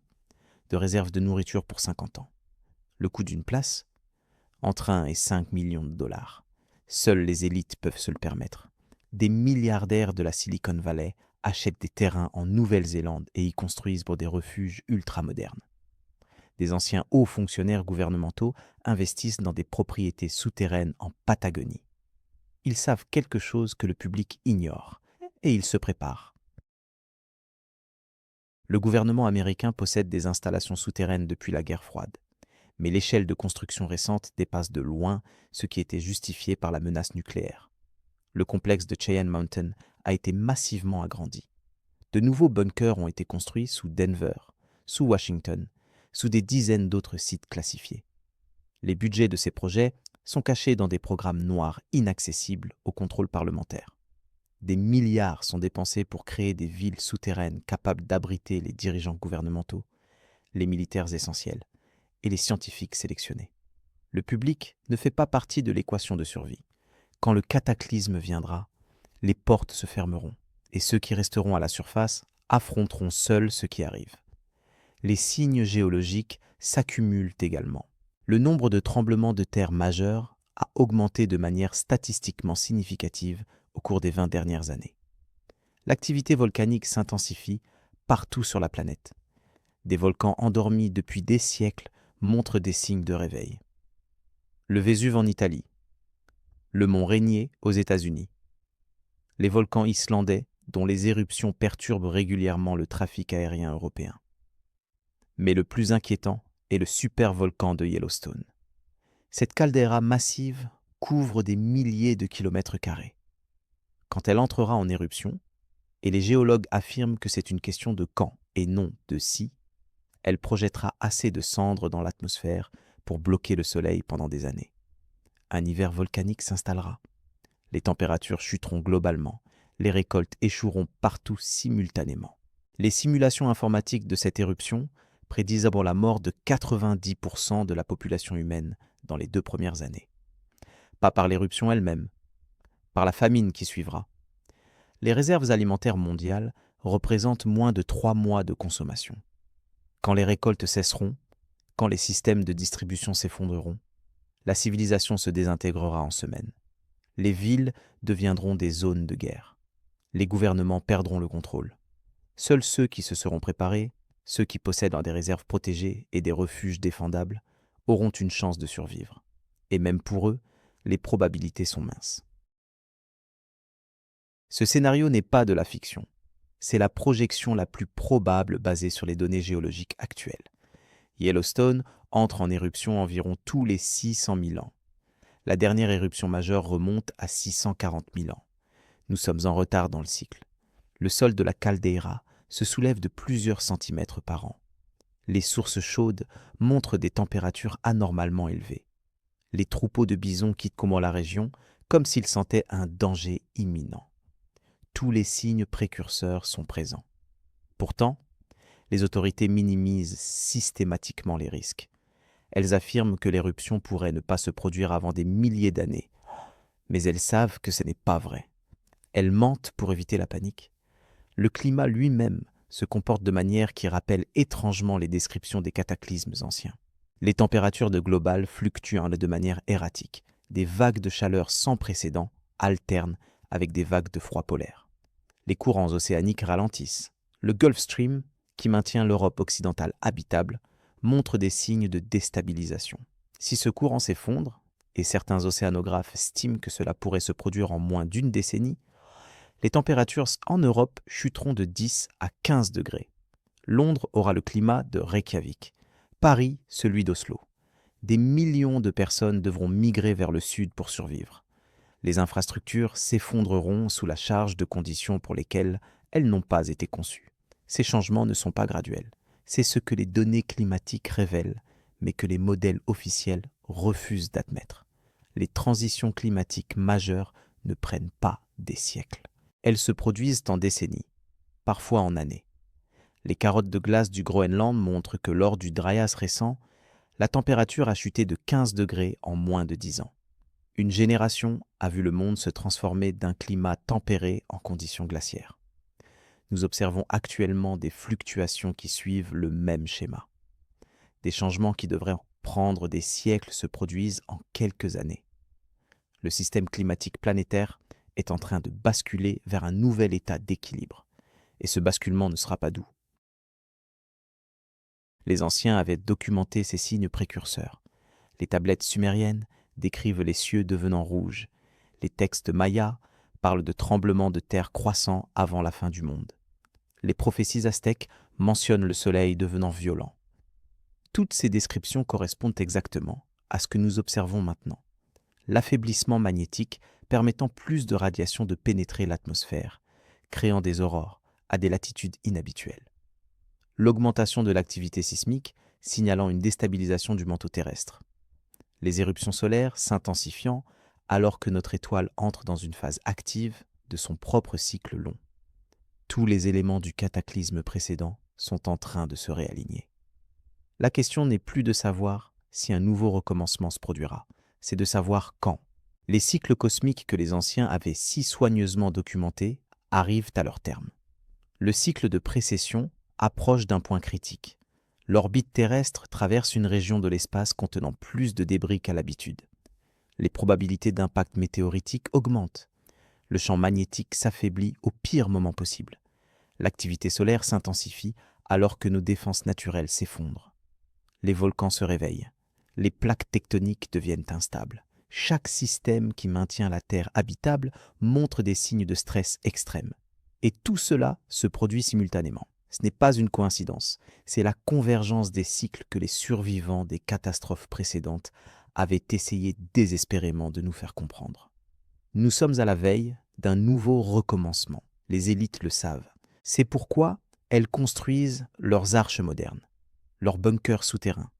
de réserves de nourriture pour 50 ans. Le coût d'une place ? Entre 1 et 5 millions de dollars. Seules les élites peuvent se le permettre. Des milliardaires de la Silicon Valley achètent des terrains en Nouvelle-Zélande et y construisent pour des refuges ultramodernes. Des anciens hauts fonctionnaires gouvernementaux investissent dans des propriétés souterraines en Patagonie. Ils savent quelque chose que le public ignore, et ils se préparent. Le gouvernement américain possède des installations souterraines depuis la guerre froide, mais l'échelle de construction récente dépasse de loin ce qui était justifié par la menace nucléaire. Le complexe de Cheyenne Mountain a été massivement agrandi. De nouveaux bunkers ont été construits sous Denver, sous Washington, sous des dizaines d'autres sites classifiés. Les budgets de ces projets sont cachés dans des programmes noirs inaccessibles au contrôle parlementaire. Des milliards sont dépensés pour créer des villes souterraines capables d'abriter les dirigeants gouvernementaux, les militaires essentiels et les scientifiques sélectionnés. Le public ne fait pas partie de l'équation de survie. Quand le cataclysme viendra, les portes se fermeront et ceux qui resteront à la surface affronteront seuls ce qui arrive. Les signes géologiques s'accumulent également. Le nombre de tremblements de terre majeurs a augmenté de manière statistiquement significative au cours des 20 dernières années. L'activité volcanique s'intensifie partout sur la planète. Des volcans endormis depuis des siècles montrent des signes de réveil. Le Vésuve en Italie, le mont Rainier aux États-Unis, les volcans islandais dont les éruptions perturbent régulièrement le trafic aérien européen. Mais le plus inquiétant est le supervolcan de Yellowstone. Cette caldeira massive couvre des milliers de kilomètres carrés. Quand elle entrera en éruption, et les géologues affirment que c'est une question de quand et non de si, elle projettera assez de cendres dans l'atmosphère pour bloquer le soleil pendant des années. Un hiver volcanique s'installera. Les températures chuteront globalement, les récoltes échoueront partout simultanément. Les simulations informatiques de cette éruption prédisent d'abord la mort de 90% de la population humaine dans les 2 premières années. Pas par l'éruption elle-même, par la famine qui suivra. Les réserves alimentaires mondiales représentent moins de 3 mois de consommation. Quand les récoltes cesseront, quand les systèmes de distribution s'effondreront, la civilisation se désintégrera en semaines. Les villes deviendront des zones de guerre. Les gouvernements perdront le contrôle. Seuls ceux qui se seront préparés, ceux qui possèdent des réserves protégées et des refuges défendables, auront une chance de survivre. Et même pour eux, les probabilités sont minces. Ce scénario n'est pas de la fiction. C'est la projection la plus probable basée sur les données géologiques actuelles. Yellowstone entre en éruption environ tous les 600 000 ans. La dernière éruption majeure remonte à 640 000 ans. Nous sommes en retard dans le cycle. Le sol de la caldeira se soulève de plusieurs centimètres par an. Les sources chaudes montrent des températures anormalement élevées. Les troupeaux de bisons quittent la région comme s'ils sentaient un danger imminent. Tous les signes précurseurs sont présents. Pourtant, les autorités minimisent systématiquement les risques. Elles affirment que l'éruption pourrait ne pas se produire avant des milliers d'années. Mais elles savent que ce n'est pas vrai. Elles mentent pour éviter la panique. Le climat lui-même se comporte de manière qui rappelle étrangement les descriptions des cataclysmes anciens. Les températures globales fluctuent de manière erratique. Des vagues de chaleur sans précédent alternent avec des vagues de froid polaire. Les courants océaniques ralentissent. Le Gulf Stream, qui maintient l'Europe occidentale habitable, montre des signes de déstabilisation. Si ce courant s'effondre, et certains océanographes estiment que cela pourrait se produire en moins d'une décennie, les températures en Europe chuteront de 10 à 15 degrés. Londres aura le climat de Reykjavik, Paris celui d'Oslo. Des millions de personnes devront migrer vers le sud pour survivre. Les infrastructures s'effondreront sous la charge de conditions pour lesquelles elles n'ont pas été conçues. Ces changements ne sont pas graduels. C'est ce que les données climatiques révèlent, mais que les modèles officiels refusent d'admettre. Les transitions climatiques majeures ne prennent pas des siècles. Elles se produisent en décennies, parfois en années. Les carottes de glace du Groenland montrent que lors du dryas récent, la température a chuté de 15 degrés en moins de 10 ans. Une génération a vu le monde se transformer d'un climat tempéré en conditions glaciaires. Nous observons actuellement des fluctuations qui suivent le même schéma. Des changements qui devraient prendre des siècles se produisent en quelques années. Le système climatique planétaire est en train de basculer vers un nouvel état d'équilibre. Et ce basculement ne sera pas doux. Les anciens avaient documenté ces signes précurseurs. Les tablettes sumériennes décrivent les cieux devenant rouges. Les textes mayas parlent de tremblements de terre croissants avant la fin du monde. Les prophéties aztèques mentionnent le soleil devenant violent. Toutes ces descriptions correspondent exactement à ce que nous observons maintenant. L'affaiblissement magnétique permettant plus de radiation de pénétrer l'atmosphère, créant des aurores à des latitudes inhabituelles. L'augmentation de l'activité sismique signalant une déstabilisation du manteau terrestre. Les éruptions solaires s'intensifiant alors que notre étoile entre dans une phase active de son propre cycle long. Tous les éléments du cataclysme précédent sont en train de se réaligner. La question n'est plus de savoir si un nouveau recommencement se produira, c'est de savoir quand. Les cycles cosmiques que les anciens avaient si soigneusement documentés arrivent à leur terme. Le cycle de précession approche d'un point critique. L'orbite terrestre traverse une région de l'espace contenant plus de débris qu'à l'habitude. Les probabilités d'impact météoritique augmentent. Le champ magnétique s'affaiblit au pire moment possible. L'activité solaire s'intensifie alors que nos défenses naturelles s'effondrent. Les volcans se réveillent. Les plaques tectoniques deviennent instables. Chaque système qui maintient la Terre habitable montre des signes de stress extrême. Et tout cela se produit simultanément. Ce n'est pas une coïncidence, c'est la convergence des cycles que les survivants des catastrophes précédentes avaient essayé désespérément de nous faire comprendre. Nous sommes à la veille d'un nouveau recommencement. Les élites le savent. C'est pourquoi elles construisent leurs arches modernes, leurs bunkers souterrains,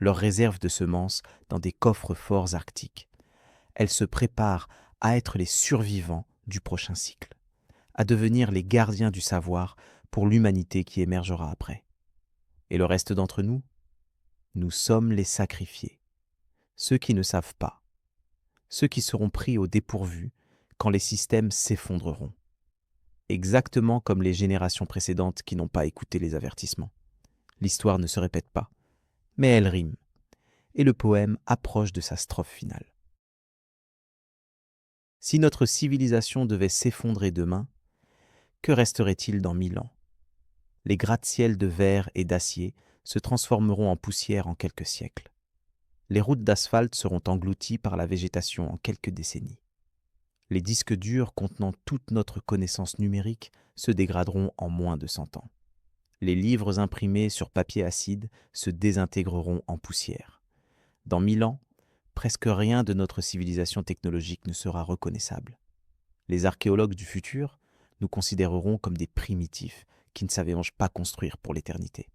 leurs réserves de semences dans des coffres forts arctiques. Elles se préparent à être les survivants du prochain cycle. à devenir les gardiens du savoir pour l'humanité qui émergera après. Et le reste d'entre nous? Nous sommes les sacrifiés, ceux qui ne savent pas, ceux qui seront pris au dépourvu quand les systèmes s'effondreront. Exactement comme les générations précédentes qui n'ont pas écouté les avertissements. L'histoire ne se répète pas, mais elle rime, et le poème approche de sa strophe finale. Si notre civilisation devait s'effondrer demain, que resterait-il dans 1000 ans? Les gratte-ciels de verre et d'acier se transformeront en poussière en quelques siècles. Les routes d'asphalte seront englouties par la végétation en quelques décennies. Les disques durs contenant toute notre connaissance numérique se dégraderont en moins de 100 ans. Les livres imprimés sur papier acide se désintégreront en poussière. Dans 1000 ans, presque rien de notre civilisation technologique ne sera reconnaissable. Les archéologues du futur nous considéreront comme des primitifs qui ne savaient pas construire pour l'éternité.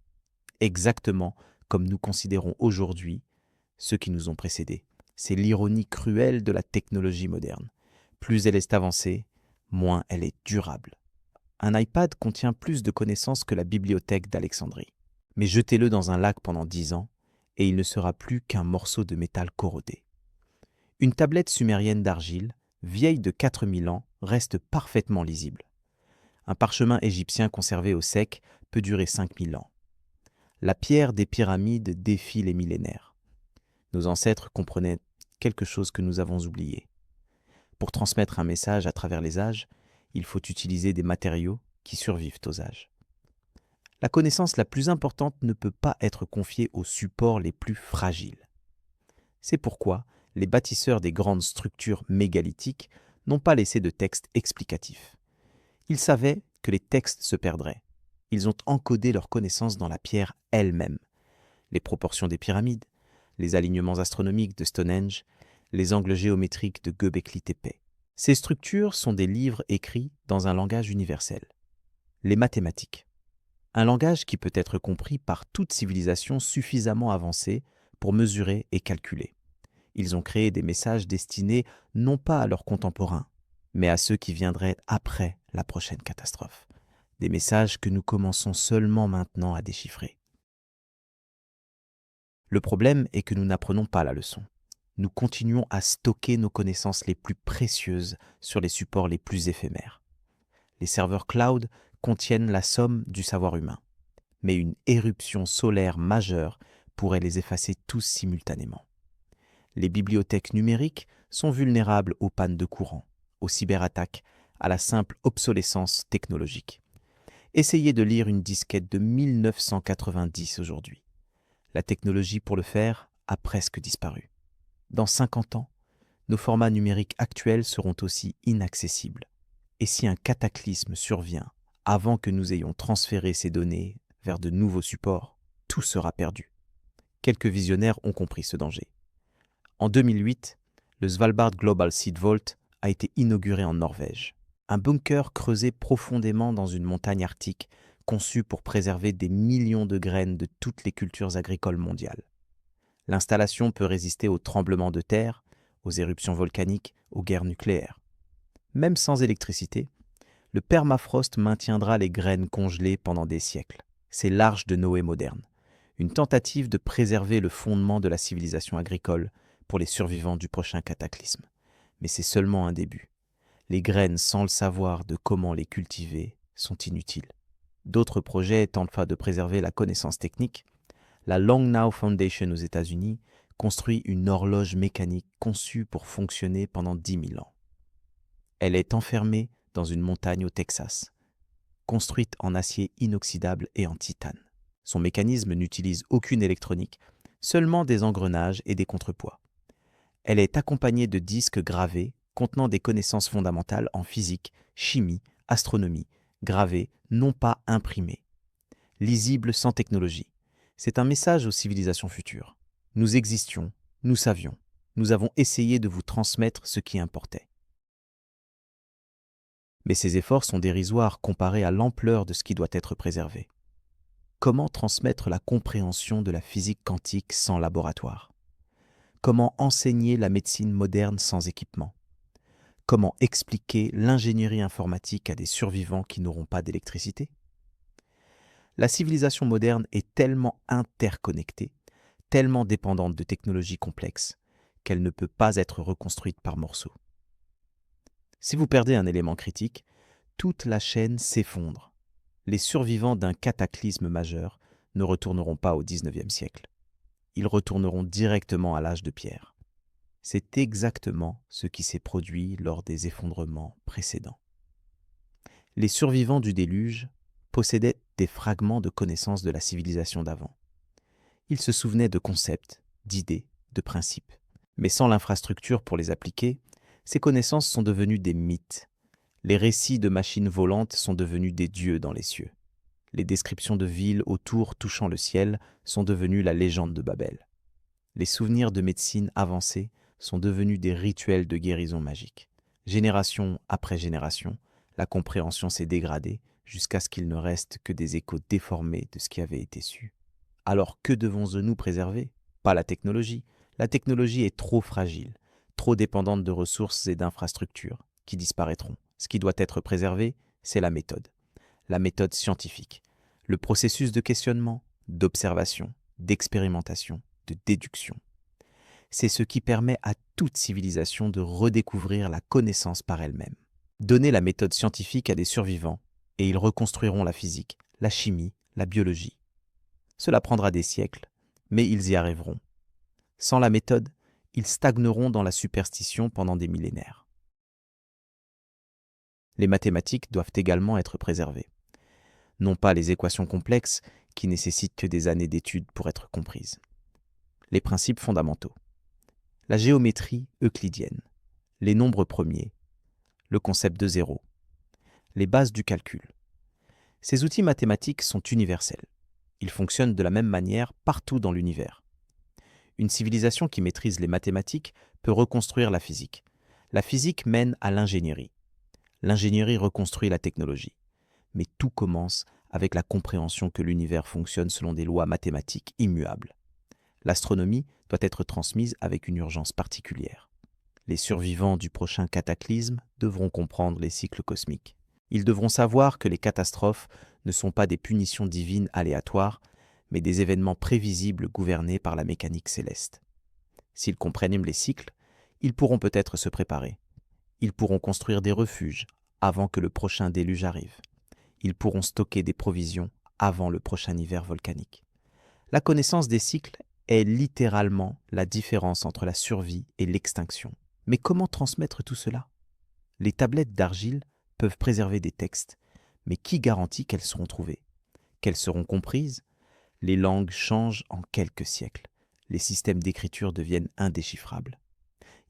Exactement comme nous considérons aujourd'hui ceux qui nous ont précédés. C'est l'ironie cruelle de la technologie moderne. Plus elle est avancée, moins elle est durable. Un iPad contient plus de connaissances que la bibliothèque d'Alexandrie. Mais jetez-le dans un lac pendant 10 ans, et il ne sera plus qu'un morceau de métal corrodé. Une tablette sumérienne d'argile, vieille de 4000 ans, reste parfaitement lisible. Un parchemin égyptien conservé au sec peut durer 5000 ans. La pierre des pyramides défie les millénaires. Nos ancêtres comprenaient quelque chose que nous avons oublié. Pour transmettre un message à travers les âges, il faut utiliser des matériaux qui survivent aux âges. La connaissance la plus importante ne peut pas être confiée aux supports les plus fragiles. C'est pourquoi les bâtisseurs des grandes structures mégalithiques n'ont pas laissé de textes explicatifs. Ils savaient que les textes se perdraient. Ils ont encodé leurs connaissances dans la pierre elle-même. Les proportions des pyramides, les alignements astronomiques de Stonehenge, les angles géométriques de Göbekli Tepe. Ces structures sont des livres écrits dans un langage universel. Les mathématiques. Un langage qui peut être compris par toute civilisation suffisamment avancée pour mesurer et calculer. Ils ont créé des messages destinés non pas à leurs contemporains, mais à ceux qui viendraient après la prochaine catastrophe. Des messages que nous commençons seulement maintenant à déchiffrer. Le problème est que nous n'apprenons pas la leçon. Nous continuons à stocker nos connaissances les plus précieuses sur les supports les plus éphémères. Les serveurs cloud contiennent la somme du savoir humain, mais une éruption solaire majeure pourrait les effacer tous simultanément. Les bibliothèques numériques sont vulnérables aux pannes de courant, aux cyberattaques, à la simple obsolescence technologique. Essayez de lire une disquette de 1990 aujourd'hui. La technologie pour le faire a presque disparu. Dans 50 ans, nos formats numériques actuels seront aussi inaccessibles. Et si un cataclysme survient avant que nous ayons transféré ces données vers de nouveaux supports, tout sera perdu. Quelques visionnaires ont compris ce danger. En 2008, le Svalbard Global Seed Vault a été inauguré en Norvège. Un bunker creusé profondément dans une montagne arctique conçu pour préserver des millions de graines de toutes les cultures agricoles mondiales. L'installation peut résister aux tremblements de terre, aux éruptions volcaniques, aux guerres nucléaires. Même sans électricité, le permafrost maintiendra les graines congelées pendant des siècles. C'est l'Arche de Noé moderne, une tentative de préserver le fondement de la civilisation agricole pour les survivants du prochain cataclysme. Mais c'est seulement un début. Les graines, sans le savoir de comment les cultiver, sont inutiles. D'autres projets tentent de préserver la connaissance technique. La Long Now Foundation aux États-Unis construit une horloge mécanique conçue pour fonctionner pendant 10 000 ans. Elle est enfermée dans une montagne au Texas, construite en acier inoxydable et en titane. Son mécanisme n'utilise aucune électronique, seulement des engrenages et des contrepoids. Elle est accompagnée de disques gravés contenant des connaissances fondamentales en physique, chimie, astronomie, gravés, non pas imprimés. Lisibles sans technologie. C'est un message aux civilisations futures. Nous existions, nous savions, nous avons essayé de vous transmettre ce qui importait. Mais ces efforts sont dérisoires comparés à l'ampleur de ce qui doit être préservé. Comment transmettre la compréhension de la physique quantique sans laboratoire? Comment enseigner la médecine moderne sans équipement? Comment expliquer l'ingénierie informatique à des survivants qui n'auront pas d'électricité? La civilisation moderne est tellement interconnectée, tellement dépendante de technologies complexes, qu'elle ne peut pas être reconstruite par morceaux. Si vous perdez un élément critique, toute la chaîne s'effondre. Les survivants d'un cataclysme majeur ne retourneront pas au XIXe siècle. Ils retourneront directement à l'âge de pierre. C'est exactement ce qui s'est produit lors des effondrements précédents. Les survivants du déluge possédaient des fragments de connaissances de la civilisation d'avant. Ils se souvenaient de concepts, d'idées, de principes. Mais sans l'infrastructure pour les appliquer, ces connaissances sont devenues des mythes. Les récits de machines volantes sont devenus des dieux dans les cieux. Les descriptions de villes autour touchant le ciel sont devenues la légende de Babel. Les souvenirs de médecine avancée sont devenus des rituels de guérison magique. Génération après génération, la compréhension s'est dégradée jusqu'à ce qu'il ne reste que des échos déformés de ce qui avait été su. Alors que devons-nous préserver? Pas la technologie. La technologie est trop fragile, trop dépendante de ressources et d'infrastructures qui disparaîtront. Ce qui doit être préservé, c'est la méthode scientifique, le processus de questionnement, d'observation, d'expérimentation, de déduction. C'est ce qui permet à toute civilisation de redécouvrir la connaissance par elle-même. Donnez la méthode scientifique à des survivants et ils reconstruiront la physique, la chimie, la biologie. Cela prendra des siècles, mais ils y arriveront. Sans la méthode, ils stagneront dans la superstition pendant des millénaires. Les mathématiques doivent également être préservées. Non pas les équations complexes qui nécessitent que des années d'études pour être comprises. Les principes fondamentaux. La géométrie euclidienne, les nombres premiers, le concept de zéro, les bases du calcul. Ces outils mathématiques sont universels. Ils fonctionnent de la même manière partout dans l'univers. Une civilisation qui maîtrise les mathématiques peut reconstruire la physique. La physique mène à l'ingénierie. L'ingénierie reconstruit la technologie. Mais tout commence avec la compréhension que l'univers fonctionne selon des lois mathématiques immuables. L'astronomie doit être transmise avec une urgence particulière. Les survivants du prochain cataclysme devront comprendre les cycles cosmiques. Ils devront savoir que les catastrophes ne sont pas des punitions divines aléatoires, mais des événements prévisibles gouvernés par la mécanique céleste. S'ils comprennent les cycles, ils pourront peut-être se préparer. Ils pourront construire des refuges avant que le prochain déluge arrive. Ils pourront stocker des provisions avant le prochain hiver volcanique. La connaissance des cycles est littéralement la différence entre la survie et l'extinction. Mais comment transmettre tout cela? Les tablettes d'argile peuvent préserver des textes, mais qui garantit qu'elles seront trouvées? Qu'elles seront comprises? Les langues changent en quelques siècles. Les systèmes d'écriture deviennent indéchiffrables.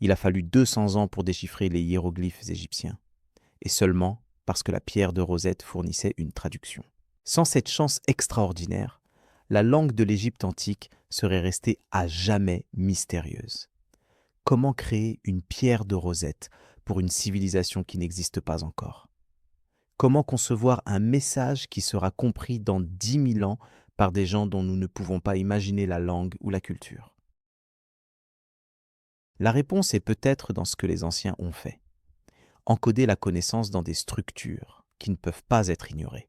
Il a fallu 200 ans pour déchiffrer les hiéroglyphes égyptiens, et seulement parce que la pierre de Rosette fournissait une traduction. Sans cette chance extraordinaire, la langue de l'Égypte antique serait restée à jamais mystérieuse. Comment créer une pierre de Rosette pour une civilisation qui n'existe pas encore? Comment concevoir un message qui sera compris dans 10 000 ans par des gens dont nous ne pouvons pas imaginer la langue ou la culture? La réponse est peut-être dans ce que les anciens ont fait. Encoder la connaissance dans des structures qui ne peuvent pas être ignorées.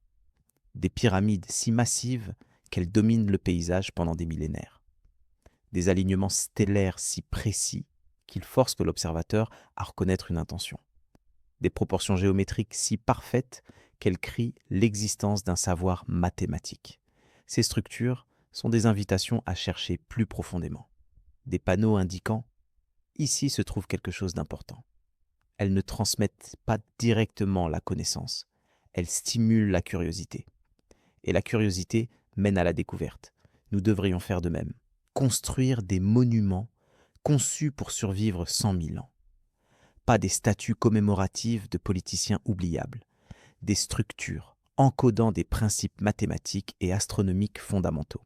Des pyramides si massives qu'elles dominent le paysage pendant des millénaires. Des alignements stellaires si précis qu'ils forcent l'observateur à reconnaître une intention. Des proportions géométriques si parfaites qu'elles crient l'existence d'un savoir mathématique. Ces structures sont des invitations à chercher plus profondément. Des panneaux indiquant « Ici se trouve quelque chose d'important ». Elles ne transmettent pas directement la connaissance, elles stimulent la curiosité. Et la curiosité mène à la découverte. Nous devrions faire de même. Construire des monuments conçus pour survivre 100 000 ans. Pas des statues commémoratives de politiciens oubliables. Des structures encodant des principes mathématiques et astronomiques fondamentaux.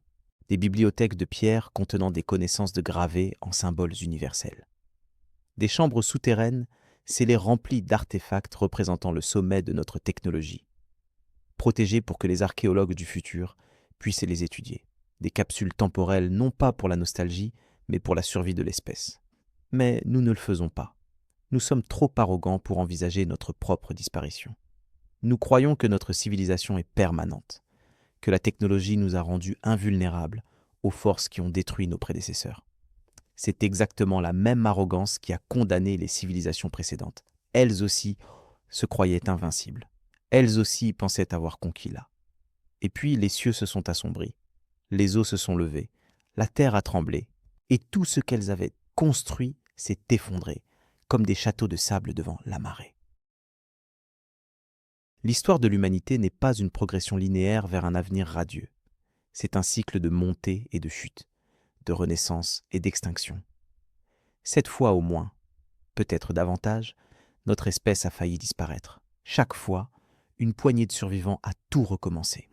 Des bibliothèques de pierre contenant des connaissances de gravés en symboles universels. Des chambres souterraines scellées remplies d'artefacts représentant le sommet de notre technologie. Protégées pour que les archéologues du futur puissent les étudier. Des capsules temporelles non pas pour la nostalgie, mais pour la survie de l'espèce. Mais nous ne le faisons pas. Nous sommes trop arrogants pour envisager notre propre disparition. Nous croyons que notre civilisation est permanente, que la technologie nous a rendus invulnérables aux forces qui ont détruit nos prédécesseurs. C'est exactement la même arrogance qui a condamné les civilisations précédentes. Elles aussi se croyaient invincibles. Elles aussi pensaient avoir conquis là. Et puis les cieux se sont assombris, les eaux se sont levées, la terre a tremblé, et tout ce qu'elles avaient construit s'est effondré, comme des châteaux de sable devant la marée. L'histoire de l'humanité n'est pas une progression linéaire vers un avenir radieux. C'est un cycle de montée et de chute, de renaissance et d'extinction. 7 fois au moins, peut-être davantage, notre espèce a failli disparaître. Chaque fois, une poignée de survivants a tout recommencé.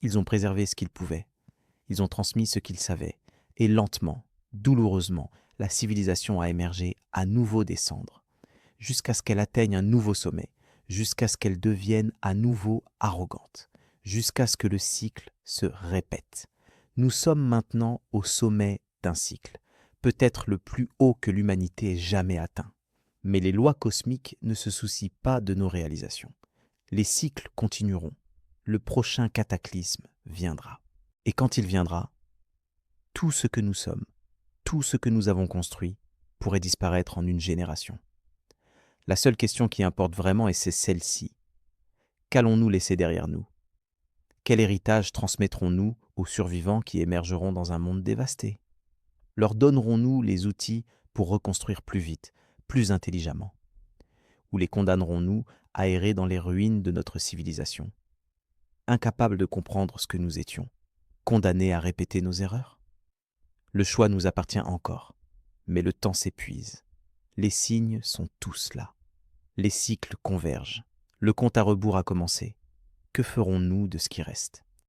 Ils ont préservé ce qu'ils pouvaient, ils ont transmis ce qu'ils savaient, et lentement, douloureusement, la civilisation a émergé à nouveau des cendres, jusqu'à ce qu'elle atteigne un nouveau sommet, jusqu'à ce qu'elle devienne à nouveau arrogante, jusqu'à ce que le cycle se répète. Nous sommes maintenant au sommet d'un cycle, peut-être le plus haut que l'humanité ait jamais atteint. Mais les lois cosmiques ne se soucient pas de nos réalisations. Les cycles continueront. Le prochain cataclysme viendra. Et quand il viendra, tout ce que nous sommes, tout ce que nous avons construit, pourrait disparaître en une génération. La seule question qui importe vraiment, et c'est celle-ci. Qu'allons-nous laisser derrière nous? Quel héritage transmettrons-nous aux survivants qui émergeront dans un monde dévasté? Leur donnerons-nous les outils pour reconstruire plus vite, plus intelligemment? Ou les condamnerons-nous à errer dans les ruines de notre civilisation, incapables de comprendre ce que nous étions, condamnés à répéter nos erreurs? Le choix nous appartient encore, mais le temps s'épuise. Les signes sont tous là. Les cycles convergent. Le compte à rebours a commencé. Que ferons-nous de ce qui reste?